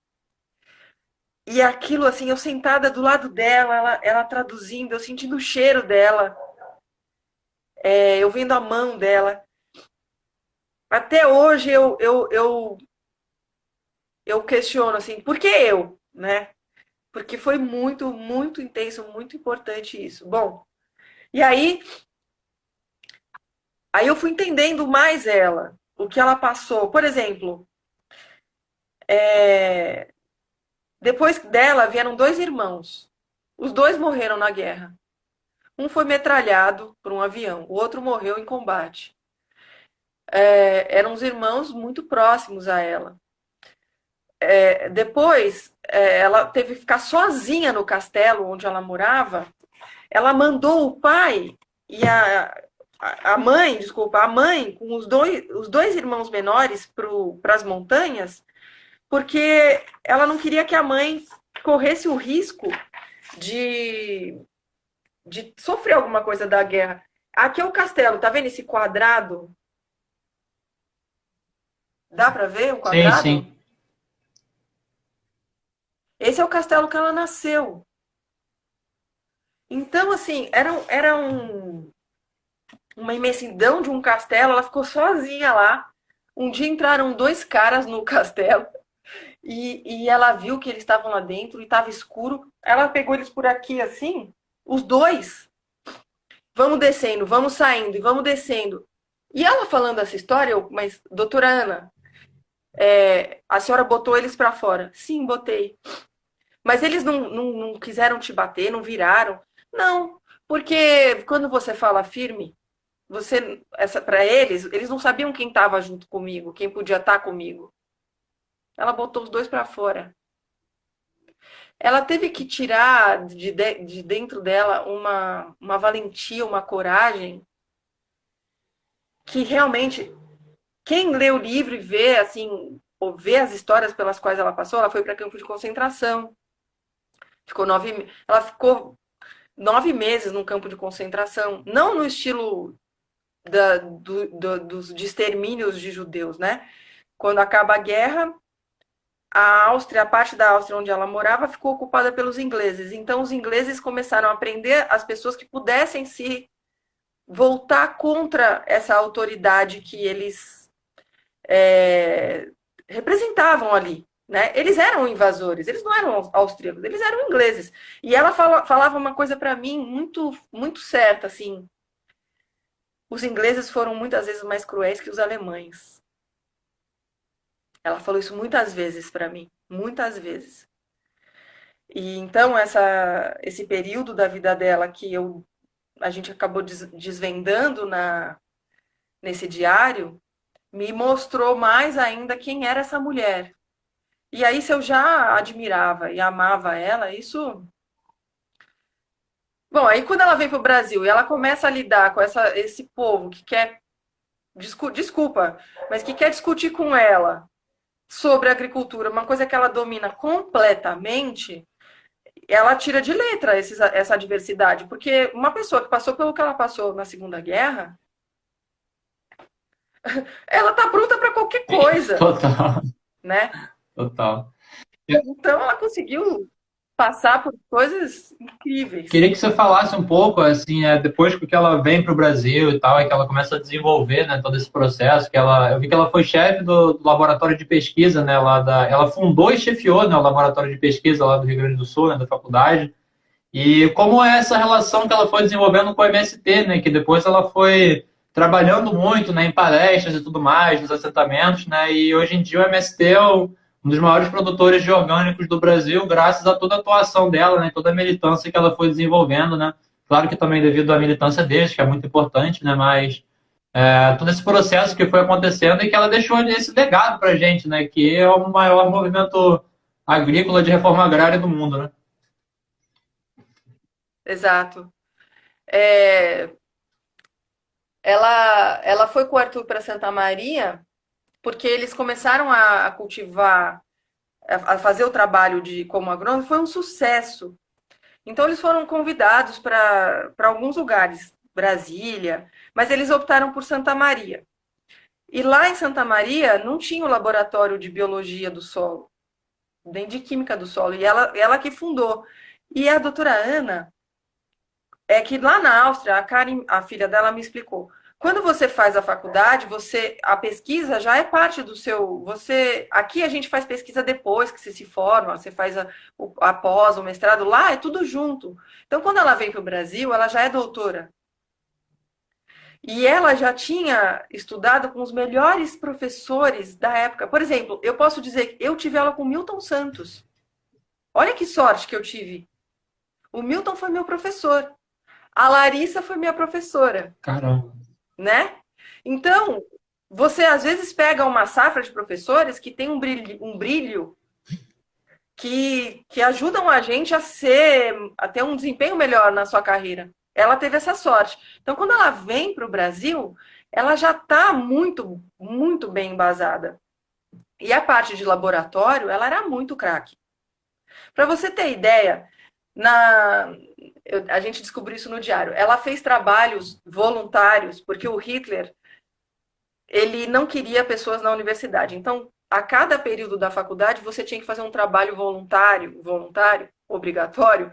Speaker 2: E aquilo, assim, eu sentada do lado dela, ela traduzindo, eu sentindo o cheiro dela, eu vendo a mão dela. Até hoje eu questiono, assim, por que eu, né? Porque foi muito, muito intenso, muito importante isso. Bom, e aí eu fui entendendo mais ela, o que ela passou. Por exemplo, depois dela vieram 2 irmãos. Os 2 morreram na guerra. Um foi metralhado por um avião, o outro morreu em combate. Eram os irmãos muito próximos a ela. Depois, ela teve que ficar sozinha no castelo onde ela morava. Ela mandou o pai e a mãe, desculpa, a mãe com os dois irmãos menores para as montanhas, porque ela não queria que a mãe corresse o risco de, de sofrer alguma coisa da guerra. Aqui é o castelo, tá vendo esse quadrado? Dá para ver o
Speaker 1: Sim,
Speaker 2: quadrado?
Speaker 1: sim.
Speaker 2: Esse é o castelo que ela nasceu. Então, assim, uma imensidão de um castelo, ela ficou sozinha lá. Um dia entraram 2 caras no castelo e ela viu que eles estavam lá dentro e estava escuro. Ela pegou eles por aqui assim, os 2. Vamos descendo, vamos saindo e vamos descendo. E ela falando essa história, mas doutora Ana, a senhora botou eles para fora? Sim, botei. Mas eles não quiseram te bater, não viraram? Não, porque quando você fala firme, para eles não sabiam quem estava junto comigo, quem podia estar comigo. Ela botou os 2 para fora. Ela teve que tirar de dentro dela uma valentia, uma coragem que realmente quem lê o livro e vê assim, ou vê as histórias pelas quais ela passou, ela foi para campo de concentração. Ela ficou 9 meses num campo de concentração, não no estilo dos extermínios de judeus, né? Quando acaba a guerra, a Áustria, a parte da Áustria onde ela morava, ficou ocupada pelos ingleses. Então, os ingleses começaram a prender as pessoas que pudessem se voltar contra essa autoridade que eles representavam ali. Né? Eles eram invasores, eles não eram austríacos, eles eram ingleses. E ela falava uma coisa para mim muito, muito certa, assim. Os ingleses foram muitas vezes mais cruéis que os alemães. Ela falou isso muitas vezes para mim, muitas vezes. E então esse período da vida dela que a gente acabou desvendando nesse diário me mostrou mais ainda quem era essa mulher. E aí, se eu já admirava e amava ela, isso. Bom, aí quando ela vem para o Brasil e ela começa a lidar com esse povo que quer. Desculpa, mas que quer discutir com ela sobre agricultura, uma coisa que ela domina completamente, ela tira de letra essa adversidade. Porque uma pessoa que passou pelo que ela passou na Segunda Guerra, ela tá pronta para qualquer coisa.
Speaker 1: Total.
Speaker 2: Né?
Speaker 1: Total.
Speaker 2: Então ela conseguiu passar por coisas incríveis.
Speaker 1: Queria que você falasse um pouco, assim, depois que ela vem para o Brasil e tal, é que ela começa a desenvolver, né, todo esse processo, eu vi que ela foi chefe do laboratório de pesquisa, né, ela fundou e chefiou, né, o laboratório de pesquisa lá do Rio Grande do Sul, né, da faculdade, e como é essa relação que ela foi desenvolvendo com o MST, né, que depois ela foi trabalhando muito, né, em palestras e tudo mais, nos assentamentos, né, e hoje em dia o MST é um dos maiores produtores de orgânicos do Brasil, graças a toda a atuação dela, né, toda a militância que ela foi desenvolvendo, né, claro que também devido à militância deles, que é muito importante, né, mas todo esse processo que foi acontecendo e que ela deixou esse legado para a gente, né, que é o maior movimento agrícola de reforma agrária do mundo, né.
Speaker 2: Exato. É, ela foi com o Arthur para Santa Maria porque eles começaram a cultivar, a fazer o trabalho como agrônomo, foi um sucesso. Então eles foram convidados para alguns lugares, Brasília, mas eles optaram por Santa Maria. E lá em Santa Maria não tinha o laboratório de biologia do solo, nem de química do solo, e ela que fundou. E a doutora Ana, é que lá na Áustria, a Karen, a filha dela, me explicou. Quando você faz a faculdade, a pesquisa já é parte do seu. Aqui a gente faz pesquisa depois que você se forma, você faz a pós, o mestrado, lá é tudo junto. Então, quando ela vem para o Brasil, ela já é doutora. E ela já tinha estudado com os melhores professores da época. Por exemplo, eu posso dizer que eu tive aula com Milton Santos. Olha que sorte que eu tive. O Milton foi meu professor. A Larissa foi minha professora.
Speaker 1: Caramba.
Speaker 2: Né? Então, você às vezes pega uma safra de professores que tem um brilho que ajudam a gente a ter um desempenho melhor na sua carreira. Ela teve essa sorte. Então, quando ela vem para o Brasil, ela já está muito, muito bem embasada. E a parte de laboratório, ela era muito craque. Para você ter ideia, a gente descobriu isso no diário. Ela fez trabalhos voluntários, porque o Hitler ele não queria pessoas na universidade. Então, a cada período da faculdade, você tinha que fazer um trabalho voluntário, obrigatório,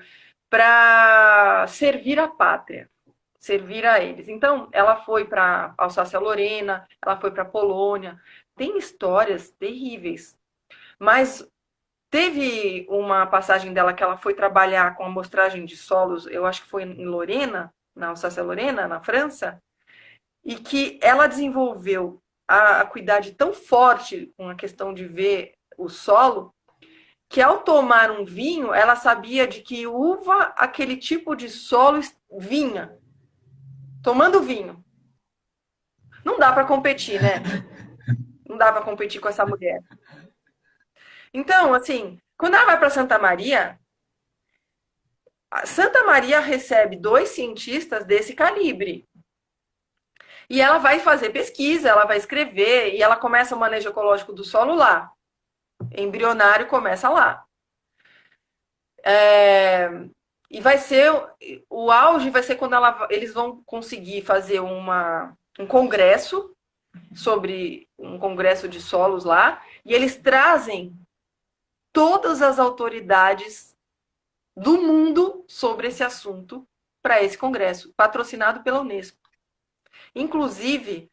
Speaker 2: para servir a pátria, servir a eles. Então, ela foi para Alsácia-Lorena, ela foi para Polônia. Tem histórias terríveis. Mas teve uma passagem dela que ela foi trabalhar com amostragem de solos, eu acho que foi em Lorena, na Alsácia-Lorena, na França, e que ela desenvolveu a acuidade tão forte com a questão de ver o solo, que ao tomar um vinho, ela sabia de que uva aquele tipo de solo vinha. Tomando vinho. Não dá para competir, né? Não dá para competir com essa mulher. Então, assim, quando ela vai para Santa Maria recebe 2 cientistas desse calibre. E ela vai fazer pesquisa, ela vai escrever, e ela começa o manejo ecológico do solo lá. Embrionário começa lá. E vai ser, o auge vai ser quando eles vão conseguir fazer um congresso sobre um congresso de solos lá, e eles trazem todas as autoridades do mundo sobre esse assunto para esse congresso, patrocinado pela Unesco. Inclusive,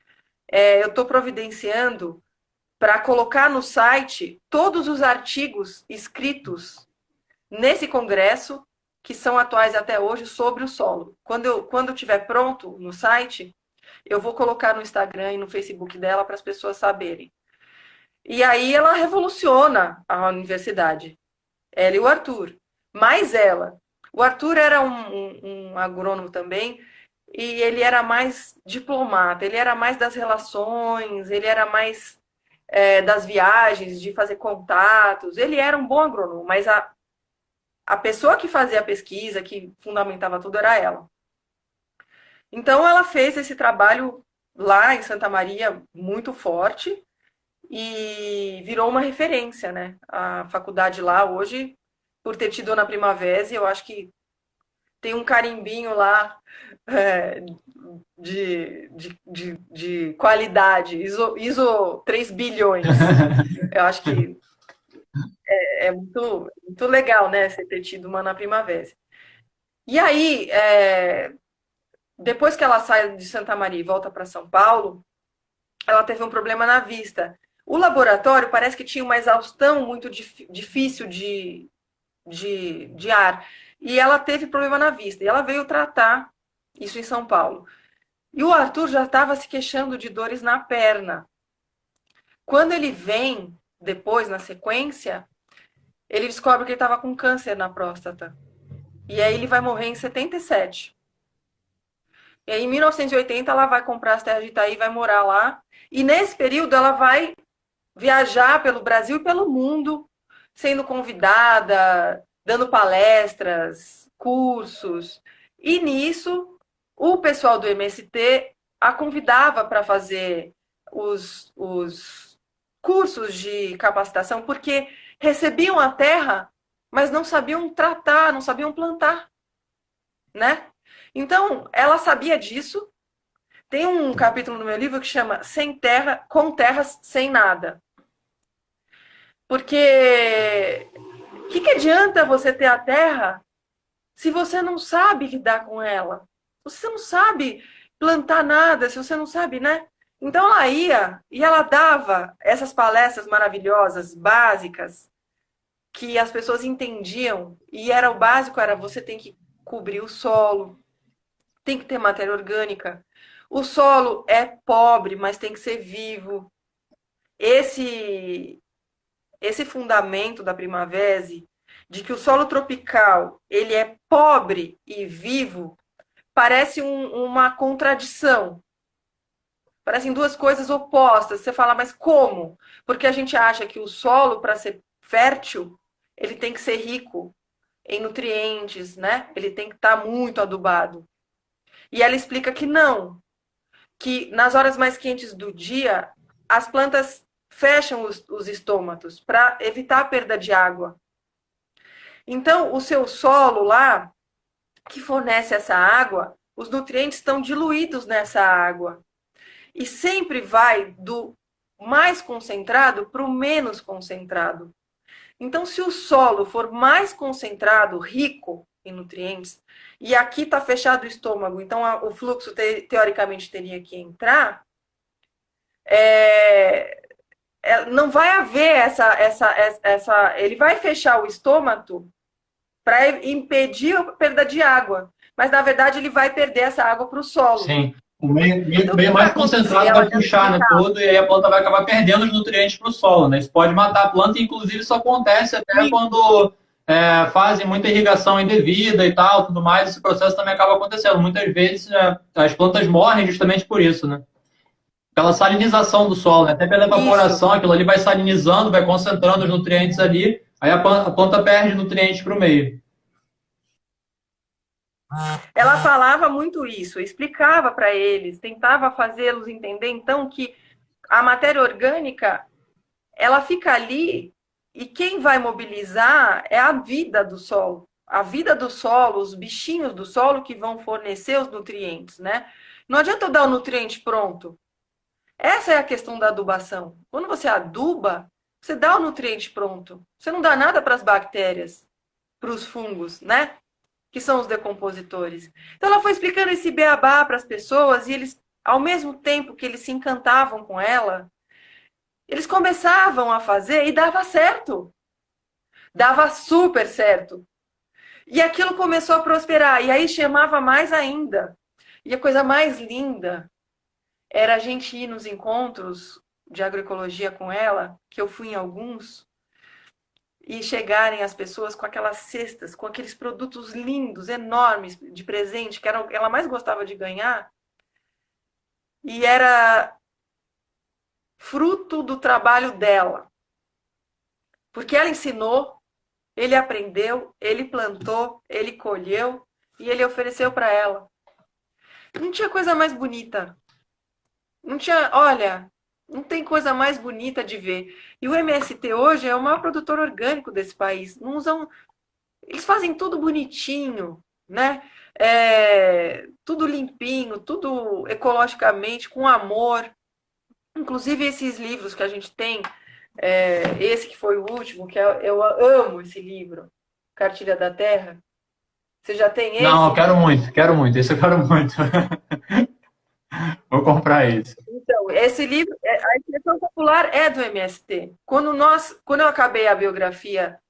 Speaker 2: eu estou providenciando para colocar no site todos os artigos escritos nesse congresso, que são atuais até hoje, sobre o solo. Quando estiver pronto no site, eu vou colocar no Instagram e no Facebook dela para as pessoas saberem. E aí ela revoluciona a universidade. Ela e o Arthur. Mais ela. O Arthur era um agrônomo também, e ele era mais diplomata, ele era mais das relações, ele era mais das viagens, de fazer contatos. Ele era um bom agrônomo, mas a pessoa que fazia a pesquisa, que fundamentava tudo, era ela. Então, ela fez esse trabalho lá em Santa Maria muito forte e virou uma referência, né? A faculdade lá hoje, por ter tido na Primavera, eu acho que tem um carimbinho lá de qualidade, ISO 3 bilhões. Eu acho que é muito, muito legal, né? Você ter tido uma na Primavera. E aí, depois que ela sai de Santa Maria e volta para São Paulo, ela teve um problema na vista. O laboratório parece que tinha uma exaustão muito difícil de ar. E ela teve problema na vista. E ela veio tratar isso em São Paulo. E o Arthur já estava se queixando de dores na perna. Quando ele vem, depois, na sequência, ele descobre que ele estava com câncer na próstata. E aí ele vai morrer em 77. E aí, em 1980, ela vai comprar as terras de Itaí e vai morar lá. E nesse período, ela vai viajar pelo Brasil e pelo mundo, sendo convidada, dando palestras, cursos. E nisso, o pessoal do MST a convidava para fazer os cursos de capacitação, porque recebiam a terra, mas não sabiam tratar, não sabiam plantar, né? Então, ela sabia disso. Tem um capítulo no meu livro que chama Sem Terra, com Terras Sem Nada. Porque o que adianta você ter a terra se você não sabe lidar com ela? Se você não sabe plantar nada, se você não sabe, né? Então ela ia e ela dava essas palestras maravilhosas, básicas, que as pessoas entendiam. E era o básico, era você tem que cobrir o solo, tem que ter matéria orgânica. O solo é pobre, mas tem que ser vivo. Esse fundamento da Primavera, de que o solo tropical ele é pobre e vivo, parece uma contradição. Parecem duas coisas opostas. Você fala, mas como? Porque a gente acha que o solo, para ser fértil, ele tem que ser rico em nutrientes, né? Ele tem que estar muito adubado. E ela explica que não, que nas horas mais quentes do dia, as plantas fecham os estômatos para evitar a perda de água. Então, o seu solo lá, que fornece essa água, os nutrientes estão diluídos nessa água. E sempre vai do mais concentrado para o menos concentrado. Então, se o solo for mais concentrado, rico em nutrientes, e aqui está fechado o estômago, então o fluxo teoricamente teria que entrar, não vai haver essa. Ele vai fechar o estômago para impedir a perda de água. Mas, na verdade, ele vai perder essa água para o solo.
Speaker 1: Sim. O meio mais concentrado vai puxar, né, todo, e aí a planta vai acabar perdendo os nutrientes para o solo, né? Isso pode matar a planta, e inclusive isso acontece até quando fazem muita irrigação indevida e tal, tudo mais, esse processo também acaba acontecendo. Muitas vezes as plantas morrem justamente por isso, né? Pela salinização do solo, né? Até pela evaporação, isso. Aquilo ali vai salinizando, vai concentrando os nutrientes ali, aí a planta perde nutrientes para o meio.
Speaker 2: Ela falava muito isso, explicava para eles, tentava fazê-los entender, então, que a matéria orgânica, ela fica ali e quem vai mobilizar é a vida do solo. A vida do solo, os bichinhos do solo que vão fornecer os nutrientes, né? Não adianta eu dar o nutriente pronto. Essa é a questão da adubação. Quando você aduba, você dá o nutriente pronto. Você não dá nada para as bactérias, para os fungos, né? Que são os decompositores. Então ela foi explicando esse beabá para as pessoas e eles, ao mesmo tempo que eles se encantavam com ela, eles começavam a fazer e dava certo. Dava super certo. E aquilo começou a prosperar. E aí chamava mais ainda. E a coisa mais linda era a gente ir nos encontros de agroecologia com ela, que eu fui em alguns, e chegarem as pessoas com aquelas cestas, com aqueles produtos lindos, enormes, de presente, que ela mais gostava de ganhar, e era fruto do trabalho dela. Porque ela ensinou, ele aprendeu, ele plantou, ele colheu, e ele ofereceu para ela. Não tinha coisa mais bonita. Não tinha, olha, não tem coisa mais bonita de ver. E o MST hoje é o maior produtor orgânico desse país. Não usam, eles fazem tudo bonitinho, né? Tudo limpinho, tudo ecologicamente, com amor. Inclusive esses livros que a gente tem, esse que foi o último, eu amo esse livro, Cartilha da Terra. Você já tem
Speaker 1: Não,
Speaker 2: esse?
Speaker 1: eu quero muito, quero muito. Esse eu quero muito. Vou comprar esse.
Speaker 2: Então, esse livro, a expressão popular é do MST. Quando eu acabei a biografia.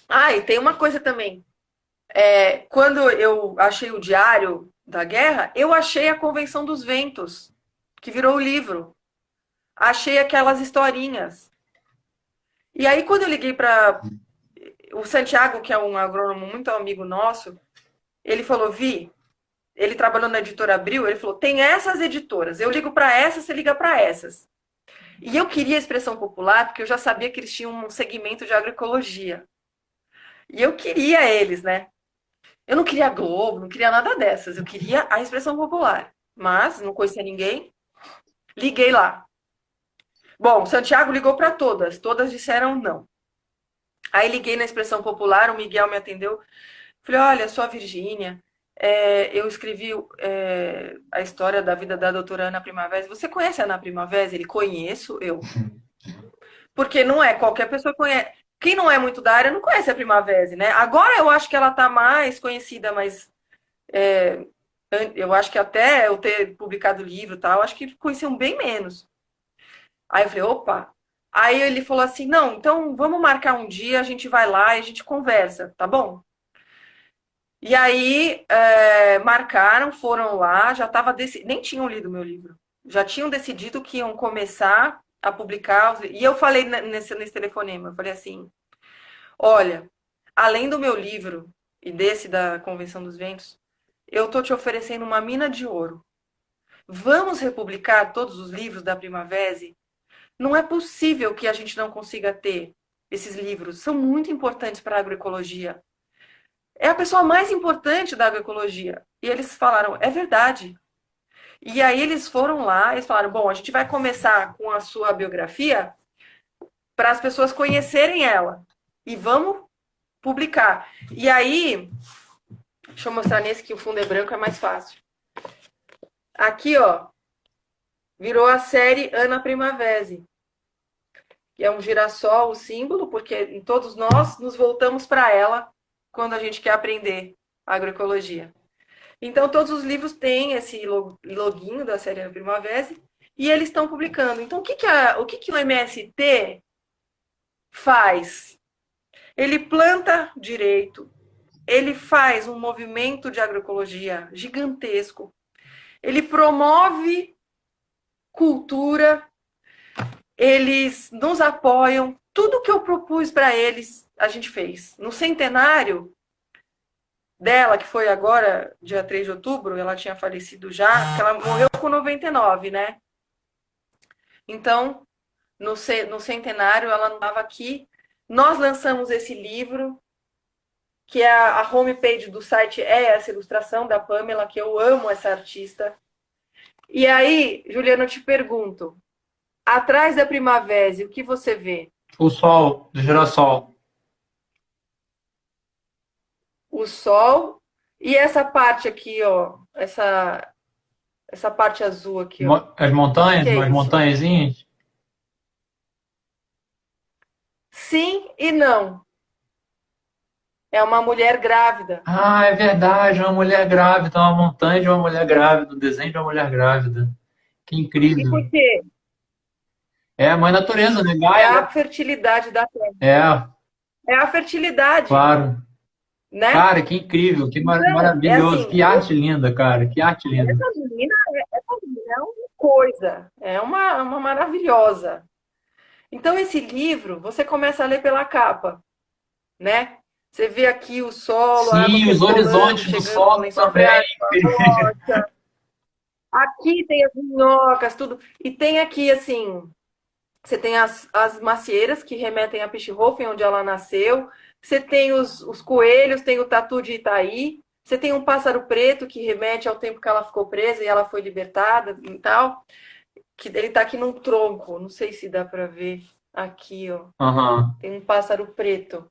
Speaker 2: Ah, e tem uma coisa também. Quando eu achei o Diário da Guerra, eu achei a Convenção dos Ventos, que virou o livro. Achei aquelas historinhas. E aí, quando eu liguei para o Santiago, que é um agrônomo muito amigo nosso, ele falou: Vi, ele trabalhou na editora Abril, ele falou: tem essas editoras, eu ligo para essas, você liga para essas. E eu queria a expressão popular, porque eu já sabia que eles tinham um segmento de agroecologia. E eu queria eles, né? Eu não queria a Globo, não queria nada dessas. Eu queria a expressão popular. Mas não conhecia ninguém. Liguei lá. Bom, Santiago ligou para todas. Todas disseram não. Aí liguei na expressão popular, o Miguel me atendeu. Falei, olha, sou a Virgínia. Eu escrevi a história da vida da doutora Ana Primavera. Você conhece a Ana Primavera? Ele, conheço, eu. Porque não é qualquer pessoa conhece. Quem não é muito da área não conhece a Primavera, né? Agora eu acho que ela está mais conhecida, mas eu acho que até eu ter publicado o livro e tal, acho que conheciam bem menos. Aí eu falei, opa. Aí ele falou assim, não, então vamos marcar um dia, a gente vai lá e a gente conversa, tá bom? E aí marcaram, foram lá, já estava nem tinham lido meu livro, já tinham decidido que iam começar a publicar. E eu falei nesse telefonema, eu falei assim, olha, além do meu livro e desse da Convenção dos Ventos, eu tô te oferecendo uma mina de ouro. Vamos republicar todos os livros da Primavera? Não é possível que a gente não consiga ter esses livros. São muito importantes para a agroecologia. É a pessoa mais importante da agroecologia. E eles falaram, é verdade. E aí eles foram lá, eles falaram, bom, a gente vai começar com a sua biografia para as pessoas conhecerem ela. E vamos publicar. E aí, deixa eu mostrar nesse que o fundo é branco, é mais fácil. Aqui, ó, virou a série Ana Primavera, que é um girassol, o símbolo, porque todos nós nos voltamos para ela quando a gente quer aprender agroecologia. Então, todos os livros têm esse loginho da série Ana Primavera e eles estão publicando. Então, o que o MST faz? Ele planta direito, ele faz um movimento de agroecologia gigantesco, ele promove cultura, eles nos apoiam. Tudo que eu propus para eles, a gente fez. No centenário dela, que foi agora, dia 3 de outubro, ela tinha falecido já, porque ela morreu com 99, né? Então, no centenário, ela não estava aqui. Nós lançamos esse livro, que é a homepage do site, é essa ilustração da Pamela, que eu amo essa artista. E aí, Juliana, eu te pergunto, atrás da Primavera, o que você vê?
Speaker 1: O sol do girassol.
Speaker 2: O sol e essa parte aqui, ó, essa essa parte azul aqui, ó.
Speaker 1: As
Speaker 2: O que
Speaker 1: montanhas,
Speaker 2: é
Speaker 1: umas
Speaker 2: isso?
Speaker 1: montanhazinhas?
Speaker 2: Sim e não. É uma mulher grávida.
Speaker 1: Ah, é verdade, uma mulher grávida, uma montanha de uma mulher grávida, um desenho de uma mulher grávida. Que
Speaker 2: E por
Speaker 1: incrível.
Speaker 2: quê?
Speaker 1: É a mãe natureza, né?
Speaker 2: É
Speaker 1: Gaia,
Speaker 2: a
Speaker 1: né?
Speaker 2: fertilidade da terra.
Speaker 1: É,
Speaker 2: É a fertilidade,
Speaker 1: claro.
Speaker 2: né?
Speaker 1: Cara, que incrível, que
Speaker 2: Então, é
Speaker 1: maravilhoso,
Speaker 2: assim,
Speaker 1: que arte linda, cara, que arte linda.
Speaker 2: essa menina é uma coisa, é uma maravilhosa. Então, esse livro, você começa a ler pela capa, né? Você vê aqui o solo, a água
Speaker 1: Sim, os
Speaker 2: percolando,
Speaker 1: horizontes do
Speaker 2: chegando no
Speaker 1: solo
Speaker 2: lençol
Speaker 1: também.
Speaker 2: freático, a rocha. Aqui tem as minhocas, tudo. E tem aqui, assim, você tem as macieiras, que remetem a Pichhofen, onde ela nasceu. Você tem os coelhos, tem o tatu de Itaí. Você tem um pássaro preto, que remete ao tempo que ela ficou presa e ela foi libertada e tal. Que ele está aqui num tronco. Não sei se dá para ver aqui, ó.
Speaker 1: Aham,
Speaker 2: Tem um pássaro preto,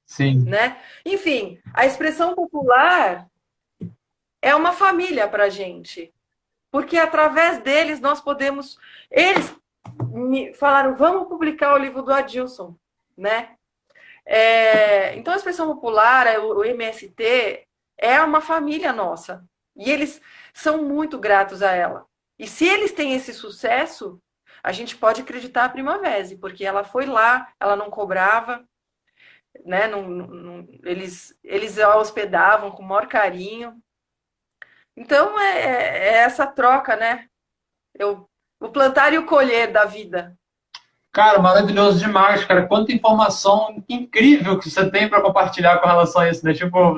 Speaker 1: sim.
Speaker 2: né? Enfim, a expressão popular é uma família para a gente. Porque através deles nós podemos. Eles me falaram, vamos publicar o livro do Adilson, né? Então a expressão popular, o MST, é uma família nossa. E eles são muito gratos a ela. E se eles têm esse sucesso, a gente pode acreditar a Primavera, porque ela foi lá, ela não cobrava, né? Eles a hospedavam com o maior carinho. Então é essa troca, né? Eu, o plantar e o colher da vida.
Speaker 1: Cara, maravilhoso demais, cara. Quanta informação incrível que você tem para compartilhar com relação a isso, né? Tipo,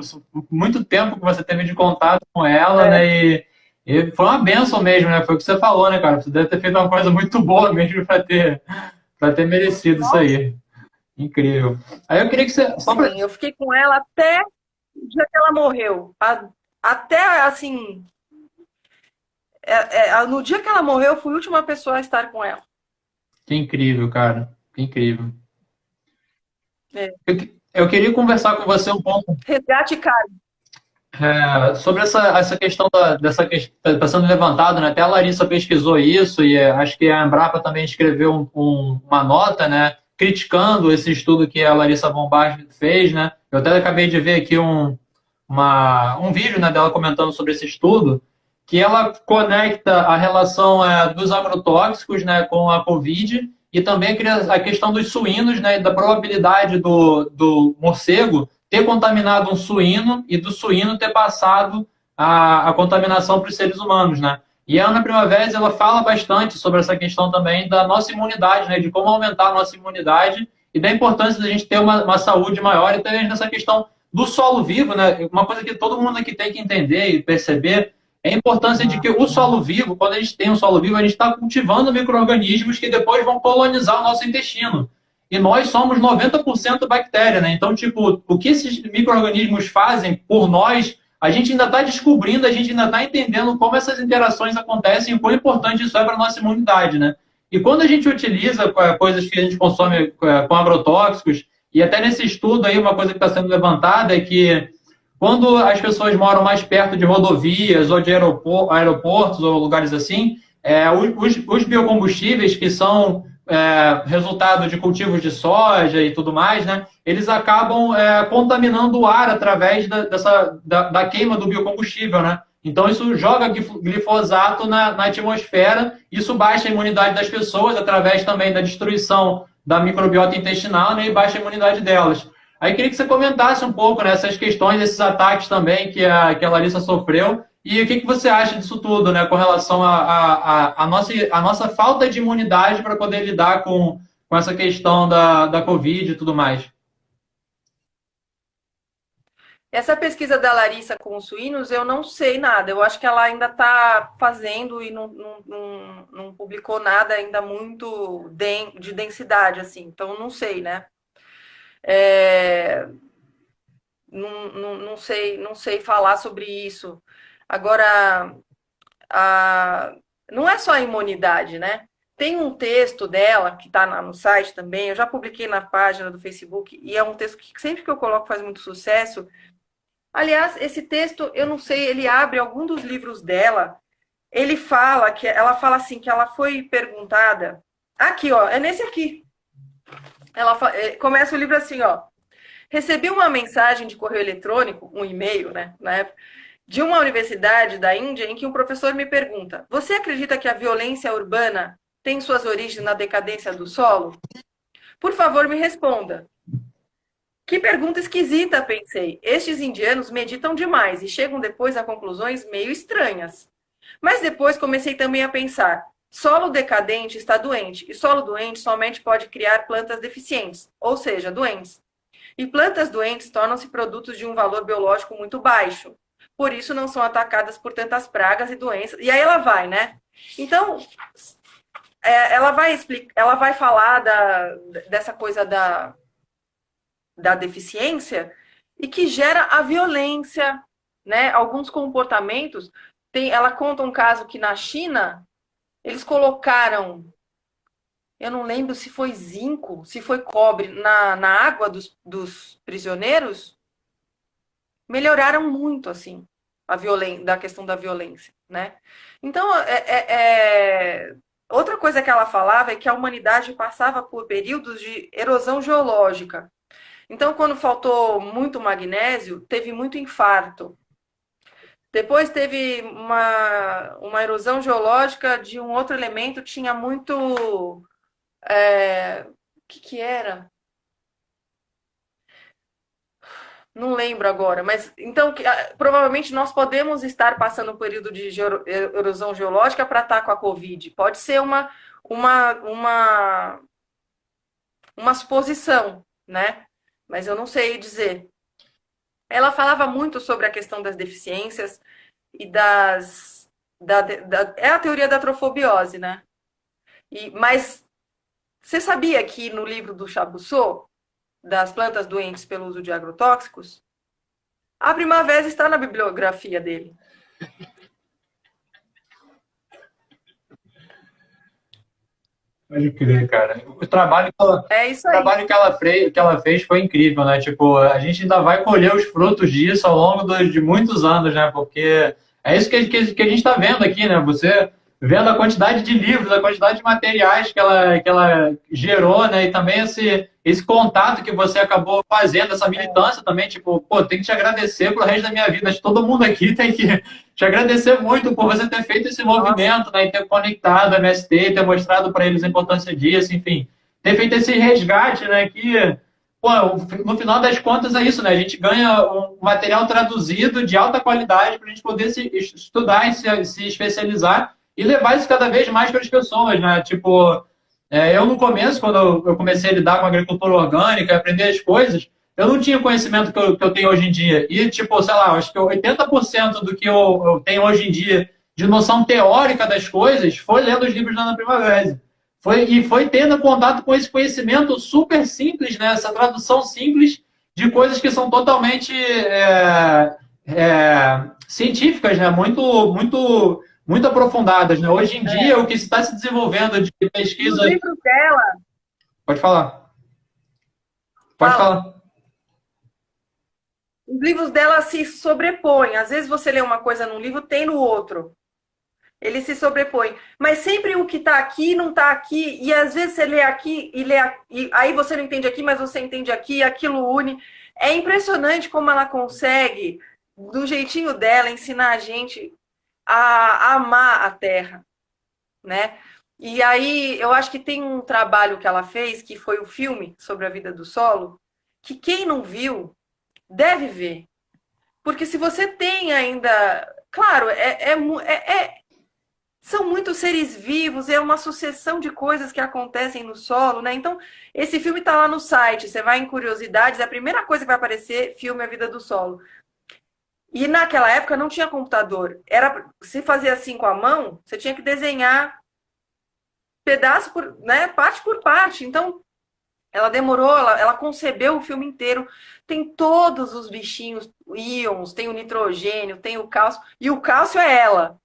Speaker 1: muito tempo que você teve de contato com ela,
Speaker 2: É.
Speaker 1: né? E foi uma benção mesmo, né? Foi o que você falou, né, cara? Você deve ter feito uma coisa muito boa mesmo para ter merecido isso aí. Incrível. Aí eu queria que você, só para
Speaker 2: Sim, eu fiquei com ela até o dia que ela morreu. Até assim, no dia que ela morreu, eu fui a última pessoa a estar com ela.
Speaker 1: que incrível, cara. Que incrível.
Speaker 2: É.
Speaker 1: Eu queria conversar com você um pouco
Speaker 2: Resgate caro.
Speaker 1: sobre essa questão dessa questão está sendo levantado, né? Até a Larissa pesquisou isso e acho que a Embrapa também escreveu uma nota, né? Criticando esse estudo que a Larissa Bombard fez, né? Eu até acabei de ver aqui um vídeo, né, dela comentando sobre esse estudo, que ela conecta a relação dos agrotóxicos, né, com a Covid e também a questão dos suínos, né, da probabilidade do morcego ter contaminado um suíno e do suíno ter passado a contaminação para os seres humanos, né? E a Ana Primavera, ela fala bastante sobre essa questão também da nossa imunidade, né, de como aumentar a nossa imunidade e da importância da gente ter uma saúde maior e também nessa questão do solo vivo, né? Uma coisa que todo mundo aqui tem que entender e perceber é a importância de que o solo vivo, quando a gente tem um solo vivo, a gente está cultivando micro-organismos que depois vão colonizar o nosso intestino. E nós somos 90% bactéria, né? Então, tipo, o que esses micro-organismos fazem por nós, a gente ainda está descobrindo, a gente ainda está entendendo como essas interações acontecem e o quão importante isso é para a nossa imunidade, né? E quando a gente utiliza coisas que a gente consome com agrotóxicos, e até nesse estudo aí, uma coisa que está sendo levantada é que quando as pessoas moram mais perto de rodovias ou de aeroportos ou lugares assim, os biocombustíveis que são resultado de cultivos de soja e tudo mais, né, eles acabam contaminando o ar através da queima do biocombustível, né? Então isso joga glifosato na atmosfera, isso baixa a imunidade das pessoas através também da destruição da microbiota intestinal, né, e baixa a imunidade delas. Aí queria que você comentasse um pouco nessas questões, desses ataques também que a Larissa sofreu, e o que você acha disso tudo, né, com relação a nossa falta de imunidade para poder lidar com essa questão da Covid e tudo mais.
Speaker 2: Essa pesquisa da Larissa com os suínos, eu não sei nada. Eu acho que ela ainda está fazendo e não publicou nada ainda muito de densidade, assim. Então, não sei, né? É, não sei falar sobre isso. Agora, a, não é só a imunidade, né? Tem um texto dela que está no site também, eu já publiquei na página do Facebook, e é um texto que sempre que eu coloco faz muito sucesso. Aliás, esse texto, eu não sei, ele abre algum dos livros dela, ela fala assim, que ela foi perguntada, aqui, ó, é nesse aqui. Começa o livro assim, ó. Recebi uma mensagem de correio eletrônico, um e-mail, né, na época, de uma universidade da Índia, em que um professor me pergunta: você acredita que a violência urbana tem suas origens na decadência do solo? Por favor, me responda. Que pergunta esquisita, pensei. Estes indianos meditam demais e chegam depois a conclusões meio estranhas. Mas depois comecei também a pensar: solo decadente está doente, e solo doente somente pode criar plantas deficientes, ou seja, doentes. E plantas doentes tornam-se produtos de um valor biológico muito baixo. Por isso não são atacadas por tantas pragas e doenças. E aí ela vai, né? Então, ela vai falar dessa coisa da deficiência e que gera a violência, né? Alguns comportamentos. Ela conta um caso que na China eles colocaram, eu não lembro se foi zinco, se foi cobre, na água dos prisioneiros, melhoraram muito, assim, da questão da violência, né? Então, outra coisa que ela falava é que a humanidade passava por períodos de erosão geológica. Então, quando faltou muito magnésio, teve muito infarto. Depois teve uma erosão geológica de um outro elemento, tinha muito... o que era? Não lembro agora, mas então provavelmente nós podemos estar passando um período de erosão geológica para estar com a Covid. Pode ser uma suposição, né? Mas eu não sei dizer. Ela falava muito sobre a questão das deficiências e é a teoria da trofobiose, né? Mas você sabia que no livro do Chabousseau, das plantas doentes pelo uso de agrotóxicos, a primavera está na bibliografia dele.
Speaker 1: Pode crer, cara. O trabalho que ela fez foi incrível, né? Tipo, a gente ainda vai colher os frutos disso ao longo de muitos anos, né? Porque é isso que a gente está vendo aqui, né? Você vendo a quantidade de livros, a quantidade de materiais que ela gerou, né? E também esse contato que você acabou fazendo, essa militância também, tipo, pô, tem que te agradecer pro resto da minha vida. Acho que todo mundo aqui tem que te agradecer muito por você ter feito esse movimento, né? E ter conectado a MST, ter mostrado para eles a importância disso, enfim. Ter feito esse resgate, né? Que, pô, no final das contas é isso, né? A gente ganha um material traduzido de alta qualidade para a gente poder se estudar e se especializar e levar isso cada vez mais para as pessoas, né? Tipo, eu no começo, quando eu comecei a lidar com a agricultura orgânica, aprender as coisas, eu não tinha o conhecimento que eu tenho hoje em dia. E, tipo, sei lá, acho que 80% do que eu tenho hoje em dia de noção teórica das coisas foi lendo os livros da Ana Primavera. Foi tendo contato com esse conhecimento super simples, né? Essa tradução simples de coisas que são totalmente científicas, né? Muito aprofundadas, né? Hoje em dia, o que está se desenvolvendo de pesquisa...
Speaker 2: O livro dela...
Speaker 1: Pode falar. Pode falar.
Speaker 2: Os livros dela se sobrepõem. Às vezes você lê uma coisa num livro, tem no outro. Ele se sobrepõe. Mas sempre o que está aqui não está aqui. E às vezes você lê aqui e aí você não entende aqui, mas você entende aqui, e aquilo une. É impressionante como ela consegue, do jeitinho dela, ensinar a gente a amar a terra, né? E aí eu acho que tem um trabalho que ela fez, que foi o filme sobre a vida do solo, que quem não viu deve ver. Porque se você tem ainda... Claro, são muitos seres vivos, é uma sucessão de coisas que acontecem no solo, né? Então, esse filme está lá no site, você vai em curiosidades, é a primeira coisa que vai aparecer, filme A Vida do Solo. E naquela época não tinha computador. Se fazia assim com a mão, você tinha que desenhar pedaço por, né, parte por parte. Então, ela demorou, ela concebeu o filme inteiro. Tem todos os bichinhos, íons, tem o nitrogênio, tem o cálcio. E o cálcio é ela.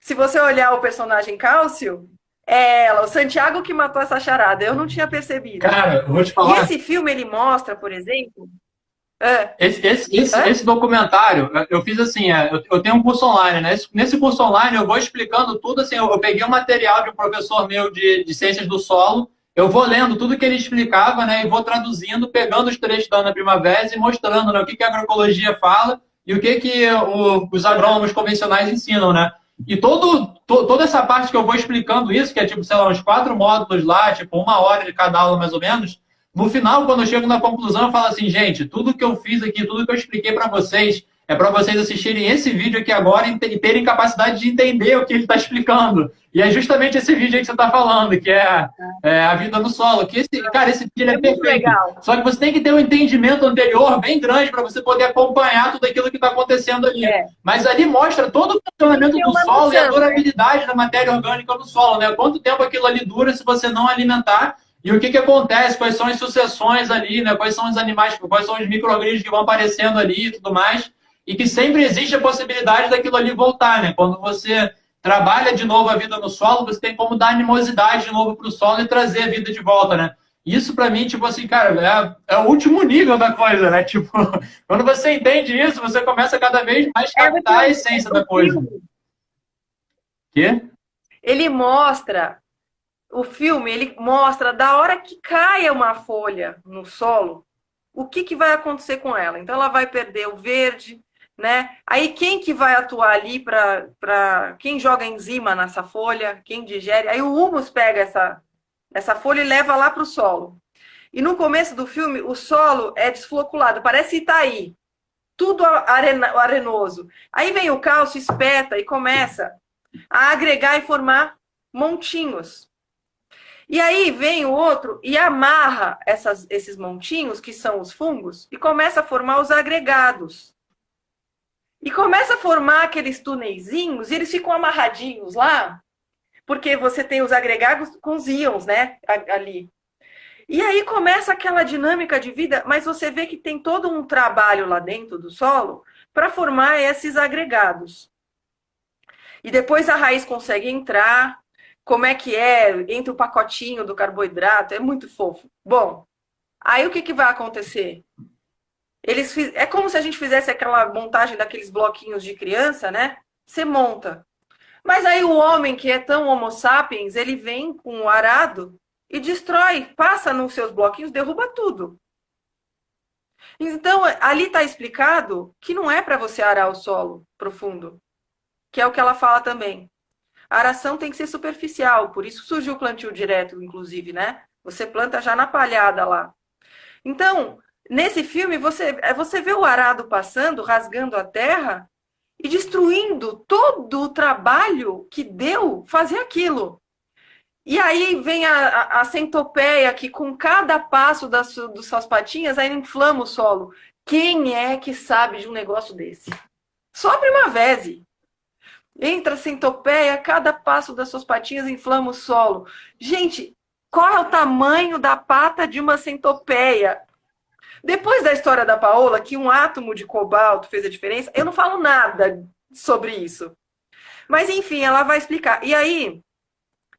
Speaker 2: Se você olhar o personagem Cálcio, é ela. O Santiago que matou essa charada. Eu não tinha percebido.
Speaker 1: Cara, eu vou te falar.
Speaker 2: E esse filme, ele mostra, por exemplo... É.
Speaker 1: Esse documentário, eu fiz assim, eu tenho um curso online, né? Nesse curso online eu vou explicando tudo, assim, eu peguei um material de um professor meu de ciências do solo, eu vou lendo tudo que ele explicava, né? E vou traduzindo, pegando os trechos da Ana Primavera e mostrando, né, o que que a agroecologia fala e o que que os agrônomos convencionais ensinam, né? E toda essa parte que eu vou explicando isso, que é tipo, sei lá, uns 4 módulos lá, tipo, 1 hora de cada aula mais ou menos, no final, quando eu chego na conclusão, eu falo assim, gente, tudo que eu fiz aqui, tudo que eu expliquei para vocês, é para vocês assistirem esse vídeo aqui agora e terem capacidade de entender o que ele está explicando. E é justamente esse vídeo aí que você está falando, que é a vida no solo. Que cara, esse vídeo é perfeito.
Speaker 2: Legal.
Speaker 1: Só que você tem que ter um entendimento anterior bem grande para você poder acompanhar tudo aquilo que está acontecendo ali. Mas ali mostra todo o funcionamento do solo e a durabilidade da matéria orgânica no solo, né? Quanto tempo aquilo ali dura se você não alimentar. E o que que acontece? Quais são as sucessões ali, né? Quais são os animais, quais são os micro-organismos que vão aparecendo ali e tudo mais. E que sempre existe a possibilidade daquilo ali voltar, né? Quando você trabalha de novo a vida no solo, você tem como dar animosidade de novo para o solo e trazer a vida de volta, né? Isso para mim, tipo assim, cara, é o último nível da coisa, né? Tipo, quando você entende isso, você começa cada vez mais a captar a essência da coisa. Quê?
Speaker 2: Ele mostra... O filme, ele mostra da hora que caia uma folha no solo, o que que vai acontecer com ela. Então, ela vai perder o verde, né? Aí, quem que vai atuar ali para quem joga enzima nessa folha, quem digere? Aí, o humus pega essa folha e leva lá para o solo. E no começo do filme, o solo é desfloculado, parece Itaí. Tudo arenoso. Aí vem o cálcio, espeta e começa a agregar e formar montinhos. E aí vem o outro e amarra esses montinhos, que são os fungos, e começa a formar os agregados. E começa a formar aqueles tuneizinhos, e eles ficam amarradinhos lá, porque você tem os agregados com os íons, né, ali. E aí começa aquela dinâmica de vida, mas você vê que tem todo um trabalho lá dentro do solo para formar esses agregados. E depois a raiz consegue entrar. Como é que é, entre o pacotinho do carboidrato, é muito fofo. Bom, aí o que que vai acontecer? É como se a gente fizesse aquela montagem daqueles bloquinhos de criança, né? Você monta. Mas aí o homem, que é tão homo sapiens, ele vem com o arado e destrói, passa nos seus bloquinhos, derruba tudo. Então, ali está explicado que não é para você arar o solo profundo, que é o que ela fala também. A aração tem que ser superficial, por isso surgiu o plantio direto, inclusive, né? Você planta já na palhada lá. Então, nesse filme, você vê o arado passando, rasgando a terra e destruindo todo o trabalho que deu fazer aquilo. E aí vem a centopeia que com cada passo das suas patinhas aí inflama o solo. Quem é que sabe de um negócio desse? Só a Primavera. Entra a centopeia, cada passo das suas patinhas inflama o solo. Gente, qual é o tamanho da pata de uma centopeia? Depois da história da Paola, que um átomo de cobalto fez a diferença, eu não falo nada sobre isso. Mas, enfim, ela vai explicar. E aí,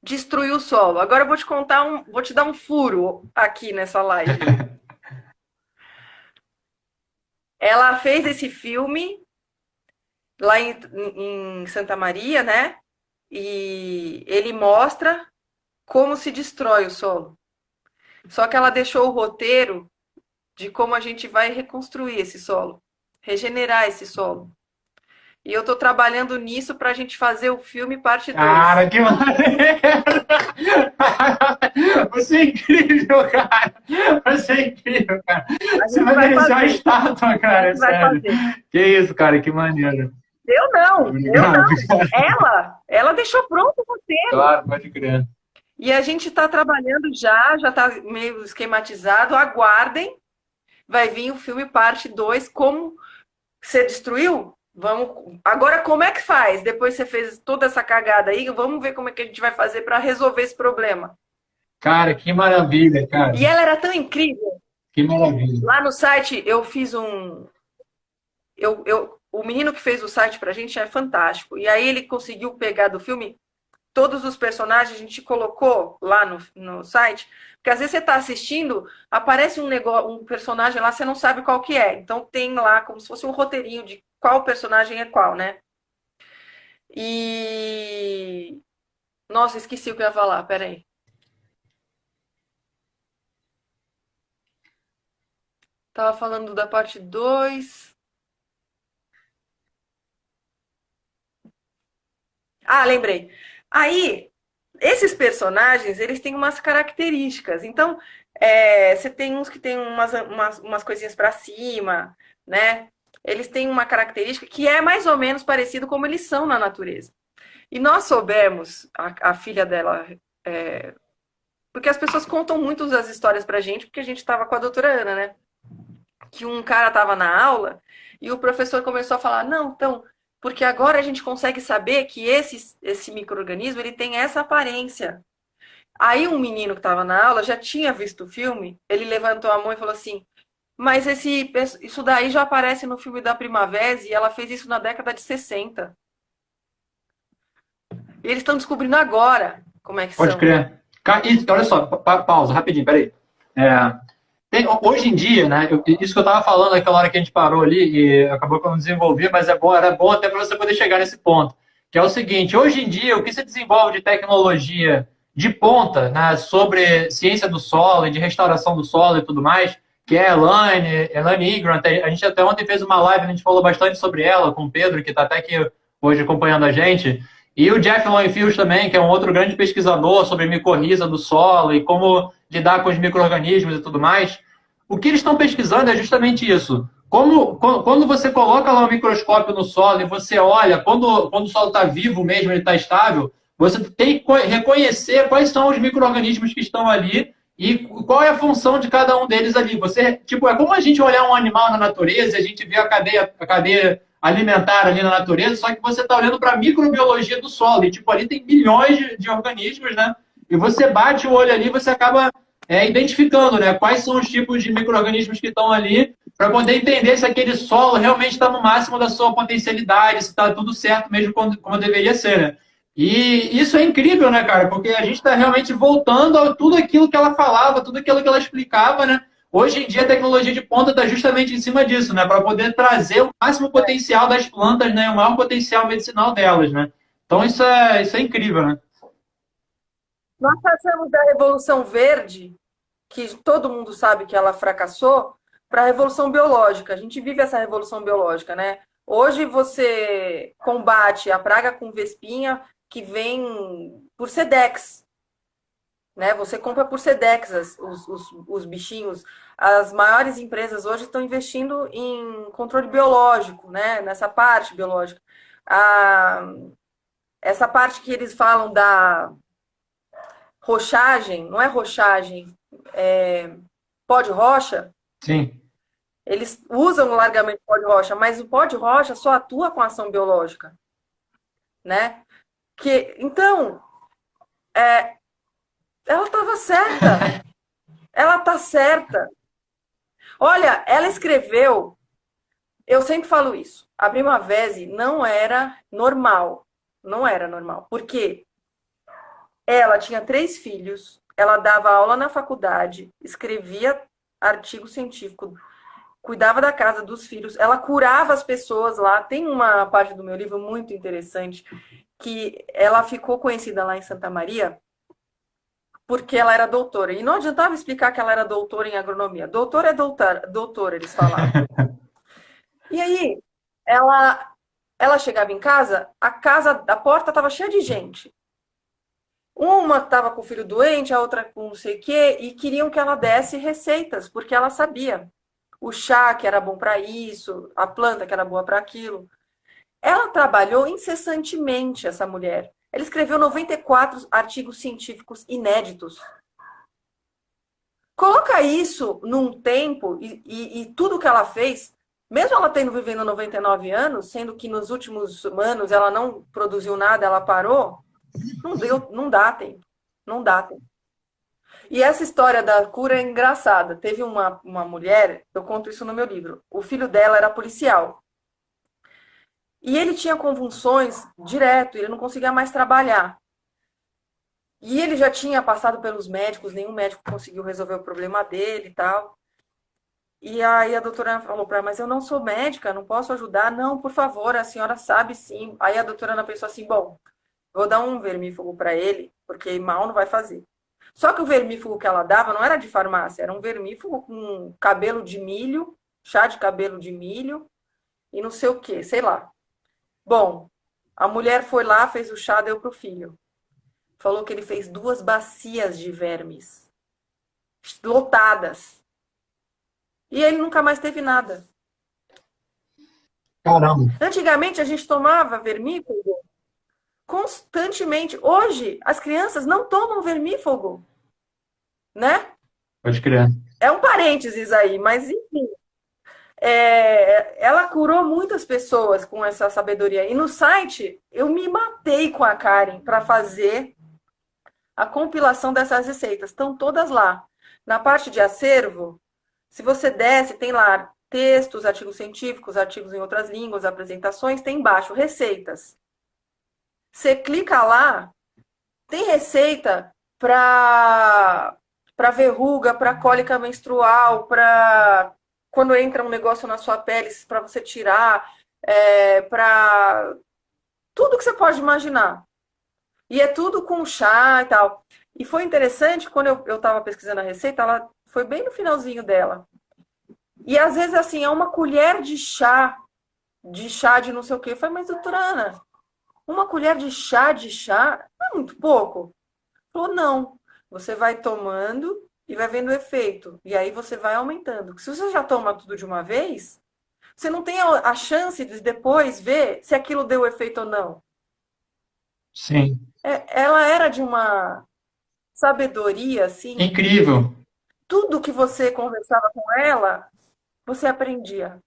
Speaker 2: destruiu o solo. Agora eu vou te contar vou te dar um furo aqui nessa live. Ela fez esse filme lá em Santa Maria, né? E ele mostra como se destrói o solo. Só que ela deixou o roteiro de como a gente vai reconstruir esse solo, regenerar esse solo. E eu tô trabalhando nisso pra gente fazer o filme parte 2.
Speaker 1: Cara, que maneiro! Você é incrível, cara! Você é incrível, cara! Você vai merecer uma estátua, cara, sério. Que isso, cara, que maneiro.
Speaker 2: Eu não. Ela deixou pronto o roteiro.
Speaker 1: Claro, pode crer.
Speaker 2: E a gente está trabalhando já está meio esquematizado. Aguardem, vai vir o filme parte 2. Como você destruiu? Vamos. Agora, como é que faz? Depois você fez toda essa cagada aí, vamos ver como é que a gente vai fazer para resolver esse problema.
Speaker 1: Cara, que maravilha, cara.
Speaker 2: E ela era tão incrível.
Speaker 1: Que maravilha.
Speaker 2: Lá no site eu fiz um. O menino que fez o site pra gente é fantástico. E aí ele conseguiu pegar do filme todos os personagens, a gente colocou lá no site, porque às vezes você está assistindo, aparece um personagem lá, você não sabe qual que é. Então tem lá como se fosse um roteirinho de qual personagem é qual, né? E... Nossa, esqueci o que eu ia falar, peraí. Tava falando da parte 2. Ah, lembrei. Aí, esses personagens, eles têm umas características. Então, você tem uns que tem umas coisinhas para cima, né? Eles têm uma característica que é mais ou menos parecido como eles são na natureza. E nós soubemos, a filha dela, porque as pessoas contam muito as histórias pra gente, porque a gente estava com a doutora Ana, né? Que um cara estava na aula e o professor começou a falar, não, então, porque agora a gente consegue saber que esse micro-organismo ele tem essa aparência. Aí um menino que estava na aula já tinha visto o filme, ele levantou a mão e falou assim, mas isso daí já aparece no filme da Primavera e ela fez isso na década de 60. E eles estão descobrindo agora como é que
Speaker 1: Pode
Speaker 2: são.
Speaker 1: crer. Olha só, pausa, rapidinho, peraí. Hoje em dia, né, isso que eu estava falando naquela hora que a gente parou ali, e acabou que eu não desenvolvi, mas era bom até para você poder chegar nesse ponto, que é o seguinte, hoje em dia, o que se desenvolve de tecnologia de ponta, né, sobre ciência do solo e de restauração do solo e tudo mais, que é a Elaine Ingram, a gente até ontem fez uma live, a gente falou bastante sobre ela com o Pedro, que está até aqui hoje acompanhando a gente, e o Jeff Lowenfield também, que é um outro grande pesquisador sobre micorriza do solo e como lidar com os micro-organismos e tudo mais. O que eles estão pesquisando é justamente isso. Quando você coloca lá um microscópio no solo e você olha, quando o solo está vivo mesmo, ele está estável, você tem que reconhecer quais são os micro-organismos que estão ali e qual é a função de cada um deles ali. Você, tipo, é como a gente olhar um animal na natureza e a gente vê a cadeia alimentar ali na natureza, só que você está olhando para a microbiologia do solo. E, tipo, ali tem milhões de organismos, né? E você bate o olho ali e você acaba identificando, né? Quais são os tipos de micro-organismos que estão ali para poder entender se aquele solo realmente está no máximo da sua potencialidade, se está tudo certo mesmo como deveria ser, né? E isso é incrível, né, cara? Porque a gente está realmente voltando a tudo aquilo que ela falava, tudo aquilo que ela explicava, né? Hoje em dia, a tecnologia de ponta está justamente em cima disso, né? Para poder trazer o máximo potencial das plantas, né? O maior potencial medicinal delas, né? Então, isso é incrível, né?
Speaker 2: Nós passamos da Revolução Verde, que todo mundo sabe que ela fracassou, para a Revolução Biológica. A gente vive essa Revolução Biológica, né? Hoje você combate a praga com vespinha que vem por Sedex, né? Você compra por Sedex os bichinhos. As maiores empresas hoje estão investindo em controle biológico, né? Nessa parte biológica. Essa parte que eles falam da rochagem, não é rochagem, pó de rocha.
Speaker 1: Sim.
Speaker 2: Eles usam largamente o pó de rocha, mas o pó de rocha só atua com ação biológica, né? Então, ela estava certa. Ela está certa. Olha, ela escreveu, eu sempre falo isso, a Primavera não era normal. Não era normal. Por quê? Ela tinha 3 filhos, ela dava aula na faculdade, escrevia artigo científico, cuidava da casa dos filhos, ela curava as pessoas lá. Tem uma parte do meu livro muito interessante que ela ficou conhecida lá em Santa Maria porque ela era doutora. E não adiantava explicar que ela era doutora em agronomia. Doutora é doutora, eles falavam. E aí, ela chegava em casa, a porta estava cheia de gente. Uma estava com o filho doente, a outra com não sei o quê, e queriam que ela desse receitas, porque ela sabia. O chá que era bom para isso, a planta que era boa para aquilo. Ela trabalhou incessantemente, essa mulher. Ela escreveu 94 artigos científicos inéditos. Coloca isso num tempo e tudo que ela fez, mesmo ela vivendo 99 anos, sendo que nos últimos anos ela não produziu nada, ela parou, não dá tempo. Não dá tempo. E essa história da cura é engraçada. Teve uma mulher, eu conto isso no meu livro, o filho dela era policial. E ele tinha convulsões direto, ele não conseguia mais trabalhar. E ele já tinha passado pelos médicos, nenhum médico conseguiu resolver o problema dele e tal. E aí a doutora falou para ela, mas eu não sou médica, não posso ajudar. Não, por favor, a senhora sabe sim. Aí a doutora Ana pensou assim, bom, vou dar um vermífugo para ele, porque mal não vai fazer. Só que o vermífugo que ela dava não era de farmácia, era um vermífugo com cabelo de milho, chá de cabelo de milho e não sei o que, sei lá. Bom, a mulher foi lá, fez o chá, deu pro filho. Falou que ele fez 2 bacias de vermes, lotadas. E ele nunca mais teve nada.
Speaker 1: Caramba.
Speaker 2: Antigamente a gente tomava vermífugo constantemente. Hoje as crianças não tomam vermífugo, né?
Speaker 1: Pode crer.
Speaker 2: É um parênteses aí, mas enfim. Ela curou muitas pessoas com essa sabedoria. E no site eu me matei com a Karen para fazer a compilação dessas receitas. Estão todas lá. Na parte de acervo, se você desce, tem lá textos, artigos científicos, artigos em outras línguas, apresentações, tem embaixo receitas. Você clica lá, tem receita para verruga, para cólica menstrual, para quando entra um negócio na sua pele para você tirar, para tudo que você pode imaginar. E é tudo com chá e tal. E foi interessante, quando eu estava pesquisando a receita, ela foi bem no finalzinho dela. E às vezes, assim, é uma colher de chá de não sei o quê. Eu falei, mas doutora Ana, uma colher de chá não é muito pouco? Falou, não. Você vai tomando e vai vendo o efeito. E aí você vai aumentando. Se você já toma tudo de uma vez, você não tem a chance de depois ver se aquilo deu efeito ou não.
Speaker 1: Sim.
Speaker 2: Ela era de uma sabedoria, assim.
Speaker 1: Incrível.
Speaker 2: Tudo que você conversava com ela, você aprendia.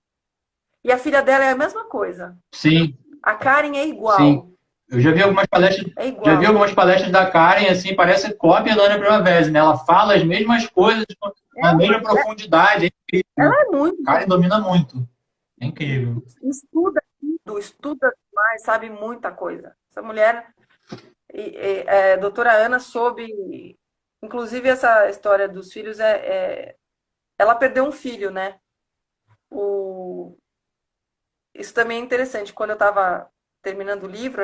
Speaker 2: E a filha dela é a mesma coisa.
Speaker 1: Sim,
Speaker 2: A Karen é
Speaker 1: sim.
Speaker 2: igual.
Speaker 1: Eu já vi algumas palestras,
Speaker 2: É
Speaker 1: já vi
Speaker 2: igual.
Speaker 1: algumas palestras da Karen, assim, parece cópia da Ana Primavera, né? Ela fala as mesmas coisas com a mesma profundidade. É incrível.
Speaker 2: Ela é muito.
Speaker 1: Karen domina muito. É incrível.
Speaker 2: Estuda tudo, estuda demais, sabe muita coisa. Essa mulher, a doutora Ana soube. Inclusive, essa história dos filhos ela perdeu um filho, né? Isso também é interessante. Quando eu estava terminando o livro,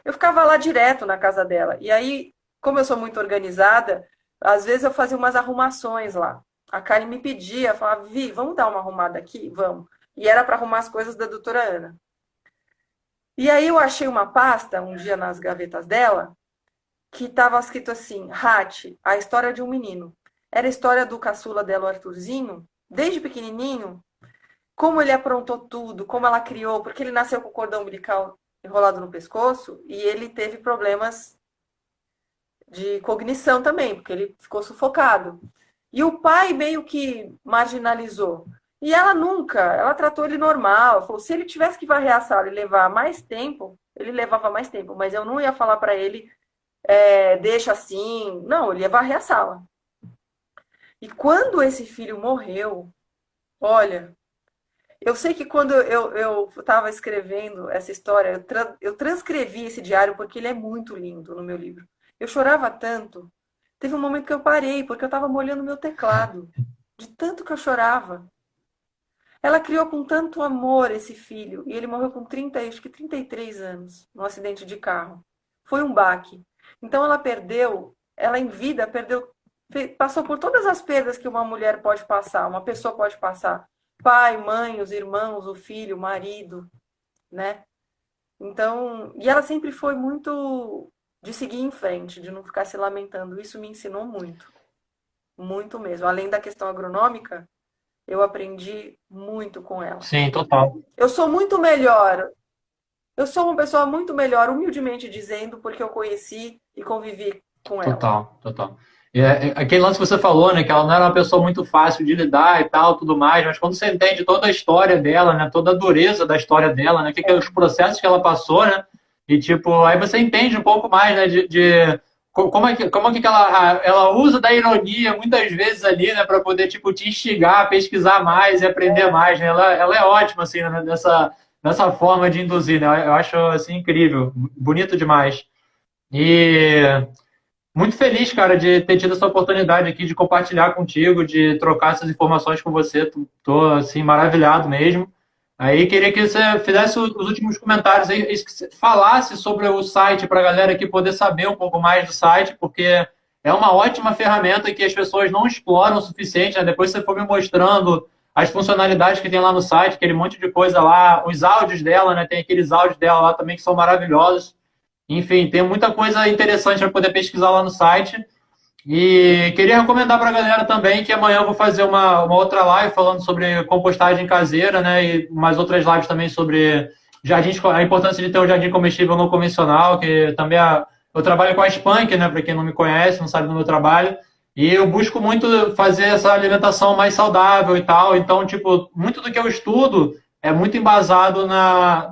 Speaker 2: eu ficava lá direto na casa dela. E aí, como eu sou muito organizada, às vezes eu fazia umas arrumações lá. A Karen me pedia, falava, Vi, vamos dar uma arrumada aqui? Vamos. E era para arrumar as coisas da doutora Ana. E aí eu achei uma pasta um dia nas gavetas dela que estava escrito assim, Hatch, a história de um menino. Era a história do caçula dela, o Arthurzinho, desde pequenininho, como ele aprontou tudo, como ela criou, porque ele nasceu com o cordão umbilical enrolado no pescoço e ele teve problemas de cognição também, porque ele ficou sufocado. E o pai meio que marginalizou. E ela tratou ele normal. Falou, se ele tivesse que varrer a sala e levar mais tempo, ele levava mais tempo, mas eu não ia falar para ele, deixa assim. Não, ele ia varrer a sala. E quando esse filho morreu, olha, eu sei que quando eu estava escrevendo essa história, eu transcrevi esse diário porque ele é muito lindo no meu livro. Eu chorava tanto. Teve um momento que eu parei, porque eu estava molhando meu teclado, de tanto que eu chorava. Ela criou com tanto amor esse filho, e ele morreu com 33 anos, num acidente de carro. Foi um baque. Então ela em vida passou por todas as perdas que uma mulher pode passar, uma pessoa pode passar. Pai, mãe, os irmãos, o filho, o marido, né? Então, e ela sempre foi muito de seguir em frente, de não ficar se lamentando. Isso me ensinou muito, muito mesmo. Além da questão agronômica, eu aprendi muito com ela.
Speaker 1: Sim, total.
Speaker 2: Eu sou muito melhor. Eu sou uma pessoa muito melhor, humildemente dizendo, porque eu conheci e convivi com ela.
Speaker 1: Total, total. Aquele lance que você falou, né, que ela não era uma pessoa muito fácil de lidar e tal, tudo mais, mas quando você entende toda a história dela, né, toda a dureza da história dela, né, os processos que ela passou, né, e tipo, aí você entende um pouco mais, né, de como é que ela usa da ironia muitas vezes ali, né, para poder tipo te instigar a pesquisar mais e aprender mais, né? Ela é ótima assim, né, nessa forma de induzir, né? Eu acho assim incrível, bonito demais. E muito feliz, cara, de ter tido essa oportunidade aqui de compartilhar contigo, de trocar essas informações com você. Tô, assim, maravilhado mesmo. Aí queria que você fizesse os últimos comentários aí, que você falasse sobre o site para a galera aqui poder saber um pouco mais do site, porque é uma ótima ferramenta que as pessoas não exploram o suficiente, né? Depois você for me mostrando as funcionalidades que tem lá no site, aquele monte de coisa lá, os áudios dela, né? Tem aqueles áudios dela lá também que são maravilhosos. Enfim, tem muita coisa interessante para poder pesquisar lá no site. E queria recomendar para a galera também que amanhã eu vou fazer uma outra live falando sobre compostagem caseira, né? E umas outras lives também sobre jardins, a importância de ter um jardim comestível não convencional, que também eu trabalho com a Spunk, né? Para quem não me conhece, não sabe do meu trabalho. E eu busco muito fazer essa alimentação mais saudável e tal. Então, tipo, muito do que eu estudo é muito embasado na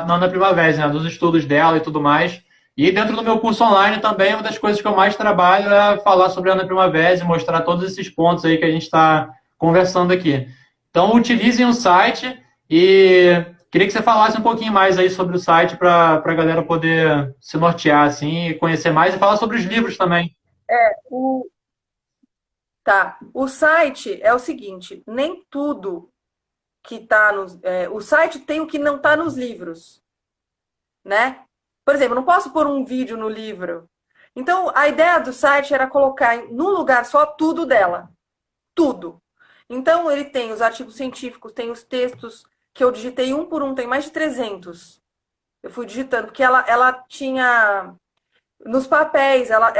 Speaker 1: Ana Primavera, né? Dos estudos dela e tudo mais. E dentro do meu curso online também, uma das coisas que eu mais trabalho é falar sobre a Ana Primavera e mostrar todos esses pontos aí que a gente está conversando aqui. Então, utilizem o site e queria que você falasse um pouquinho mais aí sobre o site para a galera poder se nortear assim, e conhecer mais e falar sobre os livros também.
Speaker 2: O, tá. O site é o seguinte, nem tudo que está nos. O site tem o que não está nos livros, né? Por exemplo, não posso pôr um vídeo no livro. Então, a ideia do site era colocar num lugar só tudo dela. Tudo. Então, ele tem os artigos científicos, tem os textos que eu digitei um por um, tem mais de 300. Eu fui digitando, porque ela tinha nos papéis, ela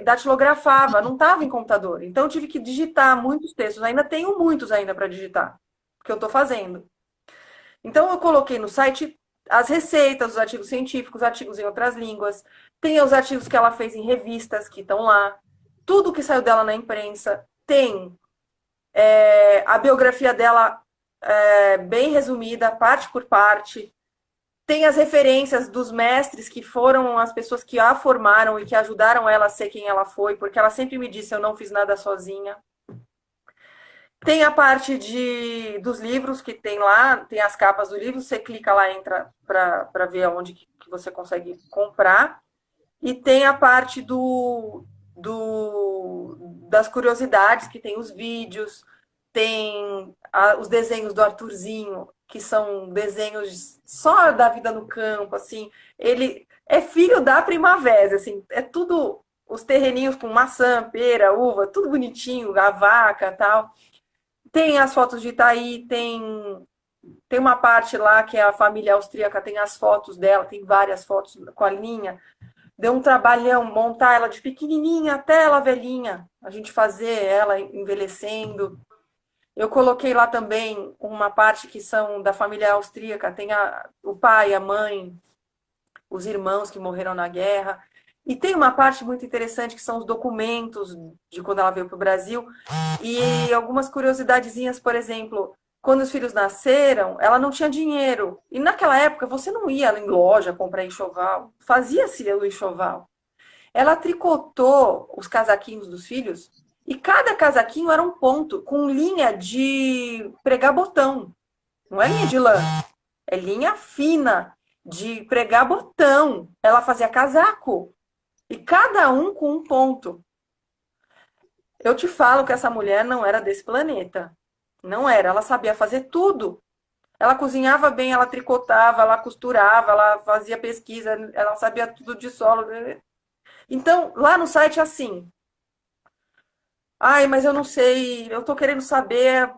Speaker 2: datilografava, não estava em computador. Então, eu tive que digitar muitos textos. Ainda tenho muitos ainda para digitar, que eu estou fazendo. Então, eu coloquei no site as receitas, os artigos científicos, artigos em outras línguas. Tem os artigos que ela fez em revistas que estão lá. Tudo que saiu dela na imprensa. Tem a biografia dela bem resumida, parte por parte. Tem as referências dos mestres que foram as pessoas que a formaram e que ajudaram ela a ser quem ela foi, porque ela sempre me disse, eu não fiz nada sozinha. Tem a parte dos livros que tem lá, tem as capas do livro, você clica lá, entra para ver onde que você consegue comprar. E tem a parte das curiosidades, que tem os vídeos, tem os desenhos do Arthurzinho, que são desenhos só da vida no campo, assim. Ele é filho da primavera, assim, é tudo os terreninhos com maçã, pera, uva, tudo bonitinho, a vaca, tal. Tem as fotos de Itaí, tem uma parte lá que é a família austríaca, tem as fotos dela, tem várias fotos com a linha. Deu um trabalhão montar ela de pequenininha até ela velhinha, a gente fazer ela envelhecendo. Eu coloquei lá também uma parte que são da família austríaca, tem o pai, a mãe, os irmãos que morreram na guerra. E tem uma parte muito interessante que são os documentos de quando ela veio para o Brasil e algumas curiosidadezinhas, por exemplo, quando os filhos nasceram, ela não tinha dinheiro. E naquela época você não ia em loja comprar enxoval, fazia-se o enxoval. Ela tricotou os casaquinhos dos filhos e cada casaquinho era um ponto com linha de pregar botão. Não é linha de lã, é linha fina de pregar botão. Ela fazia casaco. E cada um com um ponto. Eu te falo que essa mulher não era desse planeta. Não era. Ela sabia fazer tudo. Ela cozinhava bem, ela tricotava, ela costurava, ela fazia pesquisa, ela sabia tudo de solo. Então, lá no site é assim. Ai, mas eu não sei, eu tô querendo saber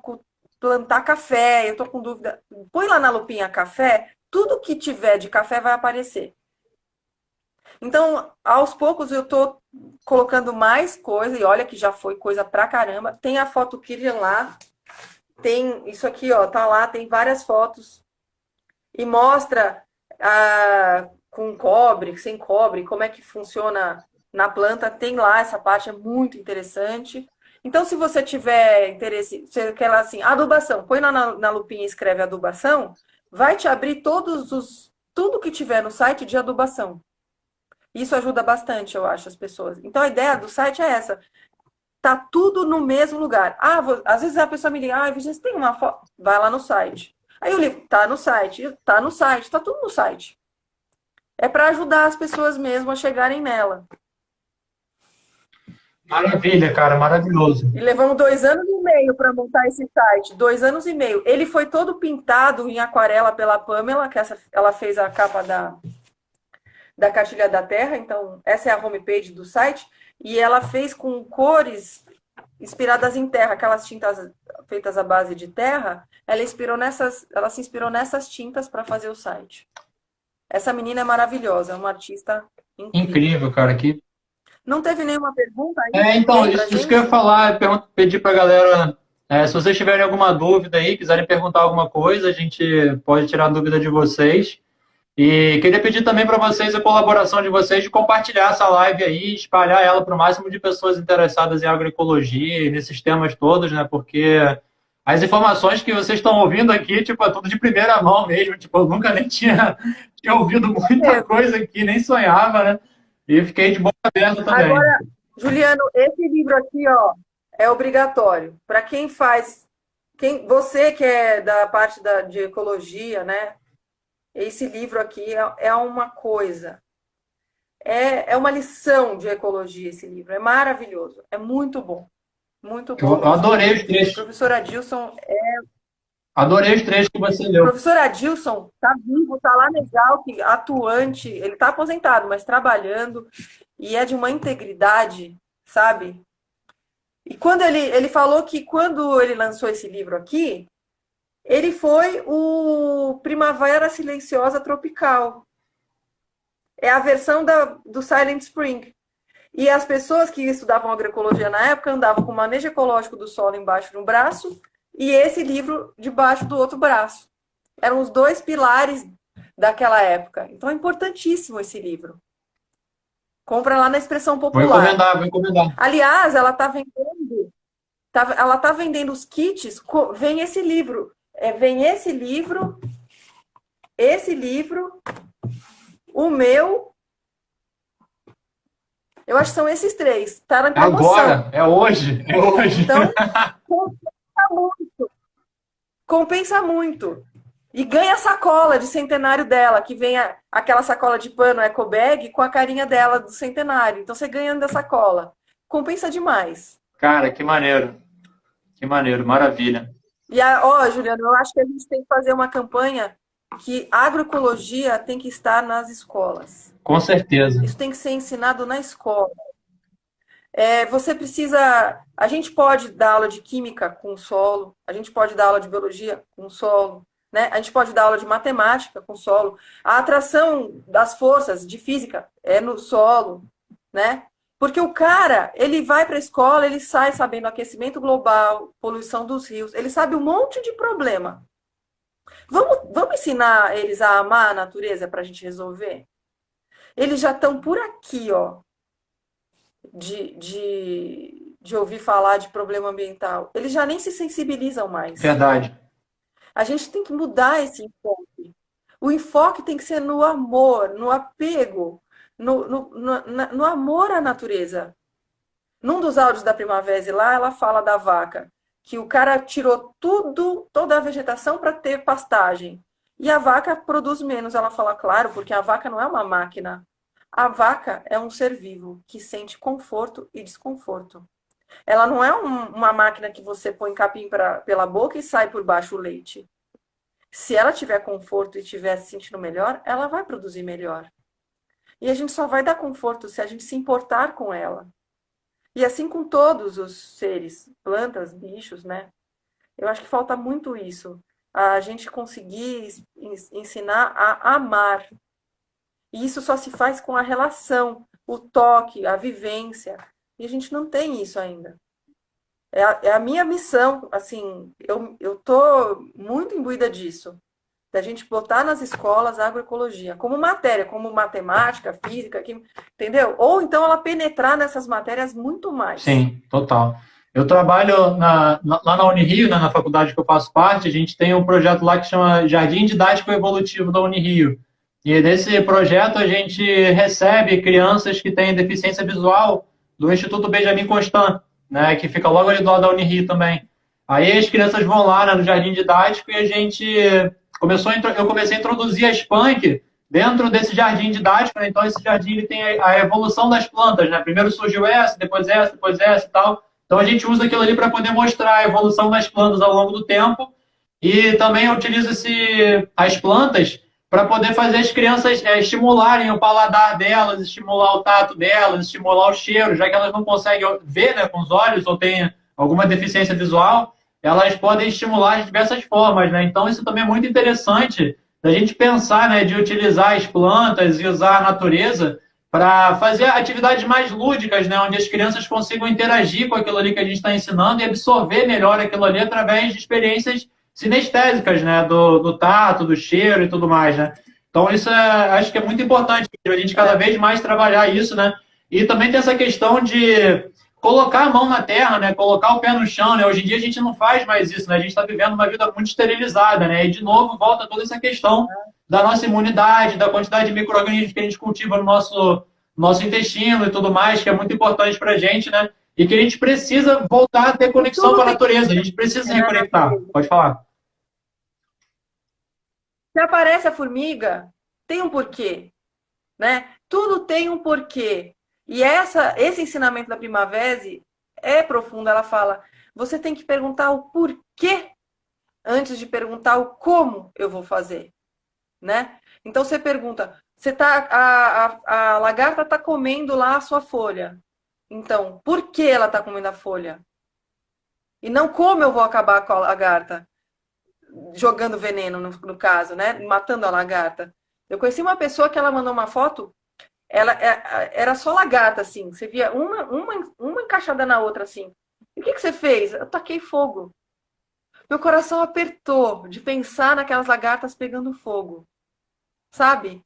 Speaker 2: plantar café, eu tô com dúvida. Põe lá na lupinha café, tudo que tiver de café vai aparecer. Então, aos poucos eu tô colocando mais coisa, e olha que já foi coisa pra caramba. Tem a foto Kirlian lá, tem isso aqui, ó, tá lá, tem várias fotos. E mostra com cobre, sem cobre, como é que funciona na planta. Tem lá essa parte, é muito interessante. Então, se você tiver interesse, você quer lá assim, adubação, põe lá na lupinha e escreve adubação, vai te abrir tudo que tiver no site de adubação. Isso ajuda bastante, eu acho, as pessoas. Então, a ideia do site é essa. Tá tudo no mesmo lugar. Às vezes a pessoa me liga, Virginia, você tem uma foto? Vai lá no site. Aí eu ligo, tá no site, tá no site, tá tudo no site. É para ajudar as pessoas mesmo a chegarem nela.
Speaker 1: Maravilha, cara, maravilhoso.
Speaker 2: E levamos 2 anos e meio para montar esse site. 2 anos e meio. Ele foi todo pintado em aquarela pela Pamela, ela fez a capa da Cartilha da Terra. Então, essa é a homepage do site. E ela fez com cores inspiradas em terra, aquelas tintas feitas à base de terra. Ela se inspirou nessas tintas para fazer o site. Essa menina é maravilhosa, é uma artista incrível.
Speaker 1: Incrível, cara.
Speaker 2: Não teve nenhuma pergunta aí?
Speaker 1: Então,
Speaker 2: Pra
Speaker 1: isso que eu ia
Speaker 2: gente?
Speaker 1: falar, pedir pra galera, se vocês tiverem alguma dúvida aí, quiserem perguntar alguma coisa, a gente pode tirar a dúvida de vocês. E queria pedir também para vocês a colaboração de vocês de compartilhar essa live aí, espalhar ela para o máximo de pessoas interessadas em agroecologia e nesses temas todos, né? Porque as informações que vocês estão ouvindo aqui, tipo, é tudo de primeira mão mesmo. Tipo, eu nunca nem tinha ouvido muita coisa aqui, nem sonhava, né? E fiquei de boca aberta também.
Speaker 2: Agora, Juliano, esse livro aqui, ó, é obrigatório. Para quem faz, você que é da parte de ecologia, né? Esse livro aqui é uma coisa. É uma lição de ecologia esse livro. É maravilhoso. É muito bom. Muito bom.
Speaker 1: Eu adorei os trechos.
Speaker 2: Professor Adilson
Speaker 1: Adorei os trechos que você leu.
Speaker 2: O professor Adilson está vivo, está lá na Exalc, atuante. Ele está aposentado, mas trabalhando. E é de uma integridade, sabe? E quando ele falou que quando ele lançou esse livro aqui, ele foi o Primavera Silenciosa Tropical. É a versão do Silent Spring. E as pessoas que estudavam agroecologia na época andavam com o manejo ecológico do solo embaixo de um braço e esse livro debaixo do outro braço. Eram os dois pilares daquela época. Então é importantíssimo esse livro. Compra lá na Expressão Popular.
Speaker 1: Vou encomendar.
Speaker 2: Aliás, ela está vendendo os kits, vem esse livro. Vem esse livro, o meu. Eu acho que são esses três. Tá na promoção.
Speaker 1: Agora, é hoje.
Speaker 2: Então, compensa muito. E ganha a sacola de centenário dela, que vem aquela sacola de pano ecobag com a carinha dela do centenário. Então você ganha da sacola. Compensa demais.
Speaker 1: Cara, que maneiro. Que maneiro, maravilha.
Speaker 2: E, Juliano, eu acho que a gente tem que fazer uma campanha que a agroecologia tem que estar nas escolas.
Speaker 1: Com certeza.
Speaker 2: Isso tem que ser ensinado na escola. Você precisa... A gente pode dar aula de química com o solo, a gente pode dar aula de biologia com o solo, né? A gente pode dar aula de matemática com o solo. A atração das forças de física é no solo, né? Porque o cara, ele vai para a escola, ele sai sabendo aquecimento global, poluição dos rios, ele sabe um monte de problema. Vamos ensinar eles a amar a natureza para a gente resolver? Eles já estão por aqui, ó, de ouvir falar de problema ambiental. Eles já nem se sensibilizam mais.
Speaker 1: Verdade.
Speaker 2: A gente tem que mudar esse enfoque. O enfoque tem que ser no amor, no apego, no amor à natureza. Num dos áudios da Primavera lá, ela fala da vaca, que o cara tirou toda a vegetação para ter pastagem. E a vaca produz menos. Ela fala, claro, porque a vaca não é uma máquina. A vaca é um ser vivo que sente conforto e desconforto. Ela não é uma máquina que você põe capim pela boca e sai por baixo o leite. Se ela tiver conforto e estiver se sentindo melhor, ela vai produzir melhor. E a gente só vai dar conforto se a gente se importar com ela. E assim com todos os seres, plantas, bichos, né? Eu acho que falta muito isso. A gente conseguir ensinar a amar. E isso só se faz com a relação, o toque, a vivência. E a gente não tem isso ainda. É a minha missão, assim, eu tô muito imbuída disso. Da gente botar nas escolas a agroecologia como matéria, como matemática, física, química, entendeu? Ou então ela penetrar nessas matérias muito mais.
Speaker 1: Sim, total. Eu trabalho lá na Unirio, né, na faculdade que eu faço parte, a gente tem um projeto lá que chama Jardim Didático Evolutivo da Unirio. E nesse projeto a gente recebe crianças que têm deficiência visual do Instituto Benjamin Constant, né, que fica logo ali do lado da Unirio também. Aí as crianças vão lá, né, no Jardim Didático e eu comecei a introduzir a Spunk dentro desse jardim didático, né? Então esse jardim ele tem a evolução das plantas, né? Primeiro surgiu essa e tal. Então a gente usa aquilo ali para poder mostrar a evolução das plantas ao longo do tempo e também utiliza as plantas para poder fazer as crianças estimularem o paladar delas, estimular o tato delas, estimular o cheiro, já que elas não conseguem ver, né, com os olhos ou têm alguma deficiência visual, elas podem estimular de diversas formas, né? Então isso também é muito interessante da gente pensar, né, de utilizar as plantas e usar a natureza para fazer atividades mais lúdicas, né, onde as crianças consigam interagir com aquilo ali que a gente está ensinando e absorver melhor aquilo ali através de experiências sinestésicas, né, do tato, do cheiro e tudo mais, né. Então isso acho que é muito importante a gente cada vez mais trabalhar isso, né, e também tem essa questão de colocar a mão na terra, né, colocar o pé no chão, né. Hoje em dia a gente não faz mais isso, né, a gente está vivendo uma vida muito esterilizada, né, e de novo volta toda essa questão da nossa imunidade, da quantidade de micro-organismos que a gente cultiva no nosso intestino e tudo mais, que é muito importante para a gente, né? E que a gente precisa voltar a ter conexão com a natureza, a gente precisa se reconectar. Pode falar.
Speaker 2: Se aparece a formiga, tem um porquê, né? Tudo tem um porquê. E esse ensinamento da Primavera é profundo. Ela fala, você tem que perguntar o porquê antes de perguntar o como eu vou fazer, né? Então você pergunta, a lagarta está comendo lá a sua folha. Então, por que ela está comendo a folha? E não como eu vou acabar com a lagarta, jogando veneno, no caso, né? Matando a lagarta. Eu conheci uma pessoa que ela mandou uma foto, ela era só lagarta, assim. Você via uma encaixada na outra, assim. E o que você fez? Eu taquei fogo. Meu coração apertou de pensar naquelas lagartas pegando fogo. Sabe?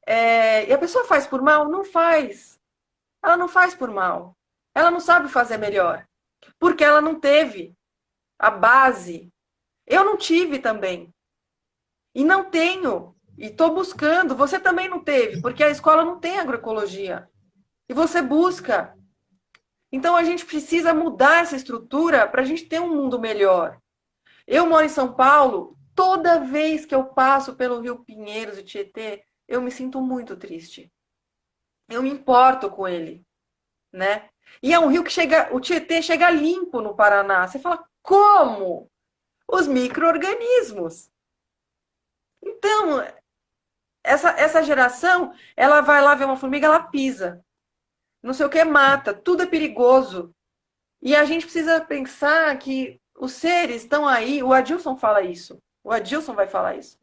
Speaker 2: E a pessoa faz por mal? Não faz. Ela não faz por mal. Ela não sabe fazer melhor. Porque ela não teve a base. Eu não tive também. E não tenho. E estou buscando. Você também não teve, porque a escola não tem agroecologia. E você busca. Então a gente precisa mudar essa estrutura para a gente ter um mundo melhor. Eu moro em São Paulo. Toda vez que eu passo pelo Rio Pinheiros e Tietê, eu me sinto muito triste. Eu me importo com ele, né? E é um rio que o Tietê chega limpo no Paraná. Você fala, como? Os micro-organismos. Então, essa geração, ela vai lá ver uma formiga, ela pisa. Não sei o que, mata. Tudo é perigoso. E a gente precisa pensar que os seres estão aí. O Adilson fala isso. O Adilson vai falar isso.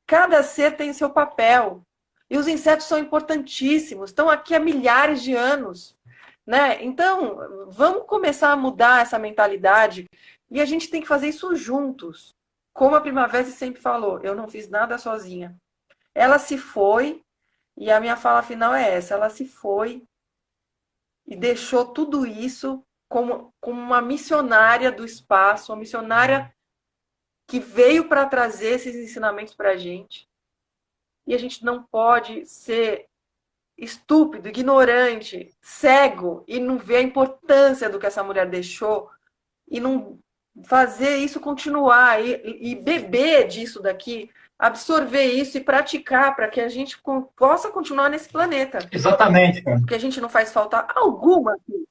Speaker 2: Cada ser tem seu papel. E os insetos são importantíssimos. Estão aqui há milhares de anos, né? Então, vamos começar a mudar essa mentalidade. E a gente tem que fazer isso juntos. Como a Primavera sempre falou, eu não fiz nada sozinha. Ela se foi, e a minha fala final é essa. Ela se foi e deixou tudo isso como uma missionária do espaço, uma missionária que veio para trazer esses ensinamentos para a gente. E a gente não pode ser estúpido, ignorante, cego e não ver a importância do que essa mulher deixou e não fazer isso continuar e beber disso daqui, absorver isso e praticar para que a gente possa continuar nesse planeta.
Speaker 1: Exatamente, cara.
Speaker 2: Porque a gente não faz falta alguma aqui.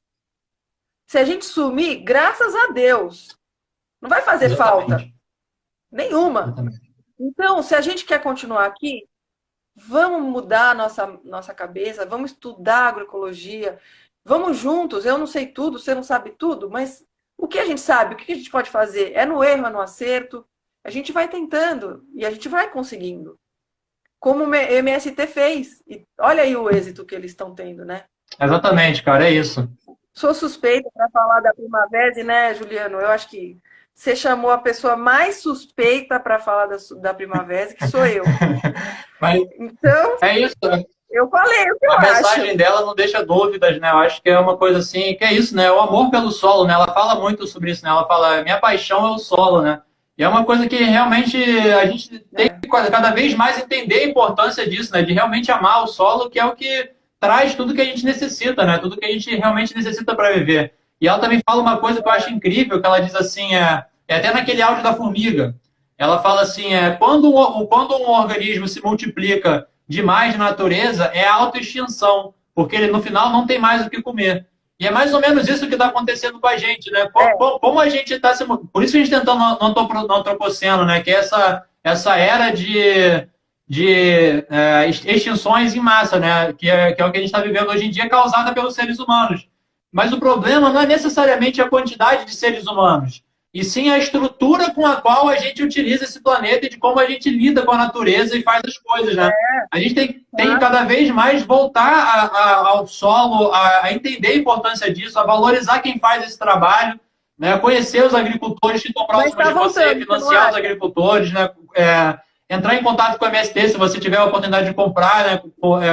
Speaker 2: Se a gente sumir, graças a Deus, não vai fazer falta nenhuma. Exatamente. Então, se a gente quer continuar aqui, vamos mudar a nossa cabeça, vamos estudar agroecologia, vamos juntos. Eu não sei tudo, você não sabe tudo, mas o que a gente sabe, o que a gente pode fazer? É no erro, é no acerto. A gente vai tentando e a gente vai conseguindo. Como o MST fez. E olha aí o êxito que eles estão tendo, né?
Speaker 1: Exatamente, cara, é isso.
Speaker 2: Sou suspeita para falar da Primavera, né, Juliano? Eu acho que você chamou a pessoa mais suspeita para falar da Primavera, que sou eu.
Speaker 1: Mas
Speaker 2: então,
Speaker 1: é isso, né?
Speaker 2: Eu falei o que eu acho.
Speaker 1: A mensagem dela não deixa dúvidas, né? Eu acho que é uma coisa assim, que é isso, né? O amor pelo solo, né? Ela fala muito sobre isso, né? Ela fala, minha paixão é o solo, né? E é uma coisa que realmente a gente tem que cada vez mais entender a importância disso, né? De realmente amar o solo, que é o que traz tudo que a gente necessita, né? Tudo que a gente realmente necessita para viver. E ela também fala uma coisa que eu acho incrível, que ela diz assim, até naquele áudio da formiga, ela fala assim, quando um organismo se multiplica demais na natureza, é autoextinção, porque ele no final não tem mais o que comer. E é mais ou menos isso que está acontecendo com a gente, né? Como a gente está se... Por isso que a gente está no antropoceno, né? Que é essa era de extinções em massa, né? Que é o que a gente está vivendo hoje em dia, causada pelos seres humanos. Mas o problema não é necessariamente a quantidade de seres humanos, e sim a estrutura com a qual a gente utiliza esse planeta e de como a gente lida com a natureza e faz as coisas, né? A gente tem cada vez mais voltar ao solo, a entender a importância disso, a valorizar quem faz esse trabalho, né? A conhecer os agricultores que estão próximos de você, financiar os agricultores, né? Entrar em contato com o MST se você tiver a oportunidade de comprar, né,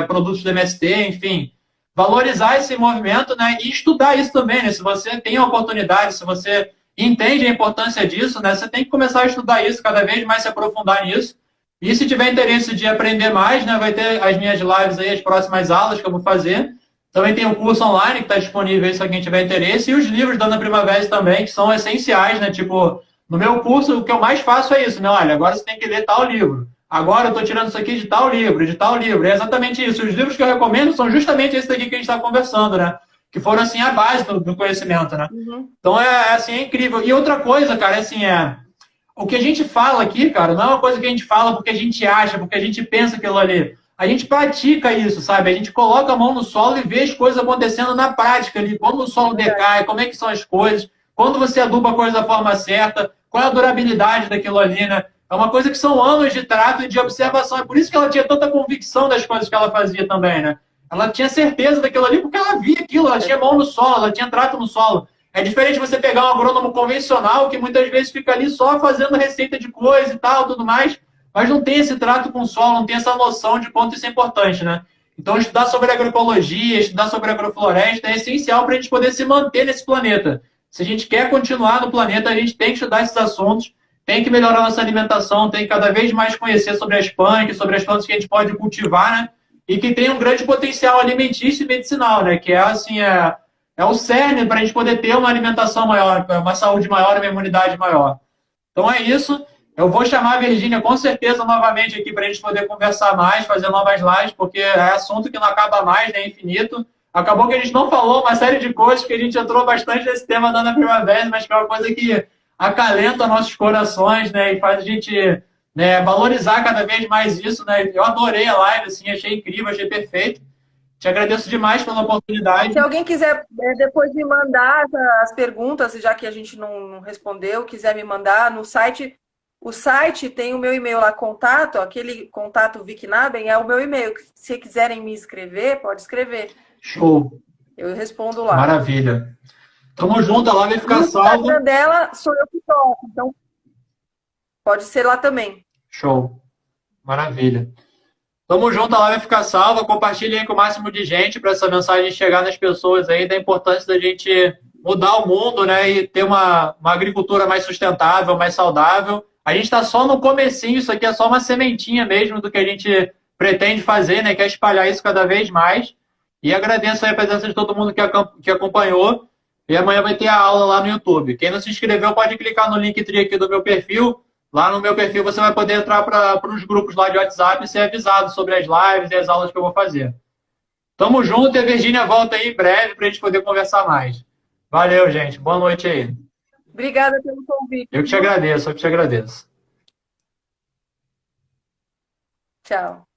Speaker 1: produtos do MST, enfim. Valorizar esse movimento, né, e estudar isso também, né? Se você tem a oportunidade, se você entende a importância disso, né, você tem que começar a estudar isso, cada vez mais se aprofundar nisso. E se tiver interesse de aprender mais, né, vai ter as minhas lives aí, as próximas aulas que eu vou fazer. Também tem o curso online que está disponível aí se alguém tiver interesse, e os livros da Ana Primavera também, que são essenciais, né? Tipo, no meu curso, o que eu mais faço é isso, né? Olha, agora você tem que ler tal livro. Agora eu estou tirando isso aqui de tal livro, de tal livro. É exatamente isso. Os livros que eu recomendo são justamente esse daqui que a gente está conversando, né? Que foram, assim, a base do conhecimento, né? Uhum. Então, assim, é incrível. E outra coisa, cara, assim, o que a gente fala aqui, cara, não é uma coisa que a gente fala porque a gente acha, porque a gente pensa aquilo ali. A gente pratica isso, sabe? A gente coloca a mão no solo e vê as coisas acontecendo na prática ali. Como o solo decai, como é que são as coisas, quando você aduba a coisa da forma certa, qual é a durabilidade daquilo ali, né? É uma coisa que são anos de trato e de observação. É por isso que ela tinha tanta convicção das coisas que ela fazia também, né? Ela tinha certeza daquilo ali porque ela via aquilo, ela tinha mão no solo, ela tinha trato no solo. É diferente você pegar um agrônomo convencional que muitas vezes fica ali só fazendo receita de coisa e tal, tudo mais, mas não tem esse trato com o solo, não tem essa noção de quanto isso é importante, né? Então, estudar sobre agroecologia, estudar sobre agrofloresta é essencial para a gente poder se manter nesse planeta. Se a gente quer continuar no planeta, a gente tem que estudar esses assuntos, tem que melhorar nossa alimentação, tem que cada vez mais conhecer sobre as punks, sobre as plantas que a gente pode cultivar, né? E que tem um grande potencial alimentício e medicinal, né? Que é, assim, é o cerne para a gente poder ter uma alimentação maior, uma saúde maior, uma imunidade maior. Então é isso. Eu vou chamar a Virgínia com certeza novamente aqui para a gente poder conversar mais, fazer novas lives, porque é assunto que não acaba mais, né? É infinito. Acabou que a gente não falou uma série de coisas, que a gente entrou bastante nesse tema da Ana Primavera, mas que é uma coisa que acalenta nossos corações, né? E faz a gente, né, valorizar cada vez mais isso, né? Eu adorei a live, assim, achei incrível, achei perfeito. Te agradeço demais pela oportunidade.
Speaker 2: Se alguém quiser depois me mandar as perguntas, já que a gente não respondeu, quiser me mandar no site, o site tem o meu e-mail lá, contato, aquele contato Viknaben é o meu e-mail. Se quiserem me escrever, pode escrever.
Speaker 1: Show.
Speaker 2: Eu respondo lá.
Speaker 1: Maravilha. Tamo junto, a live vai ficar salva.
Speaker 2: O Instagram dela sou eu que toco, então pode ser lá também.
Speaker 1: Show. Maravilha. Tamo junto, a live vai ficar salva. Compartilhe aí com o máximo de gente para essa mensagem chegar nas pessoas aí da importância da gente mudar o mundo, né? E ter uma agricultura mais sustentável, mais saudável. A gente está só no comecinho, isso aqui é só uma sementinha mesmo do que a gente pretende fazer, né? Que é espalhar isso cada vez mais. E agradeço aí a presença de todo mundo que acompanhou. E amanhã vai ter a aula lá no YouTube. Quem não se inscreveu pode clicar no Linktree aqui do meu perfil. Lá no meu perfil você vai poder entrar para os grupos lá de WhatsApp e ser avisado sobre as lives e as aulas que eu vou fazer. Tamo junto e a Virgínia volta aí em breve para a gente poder conversar mais. Valeu, gente. Boa noite aí.
Speaker 2: Obrigada pelo convite.
Speaker 1: Eu que te agradeço, eu que te agradeço.
Speaker 2: Tchau.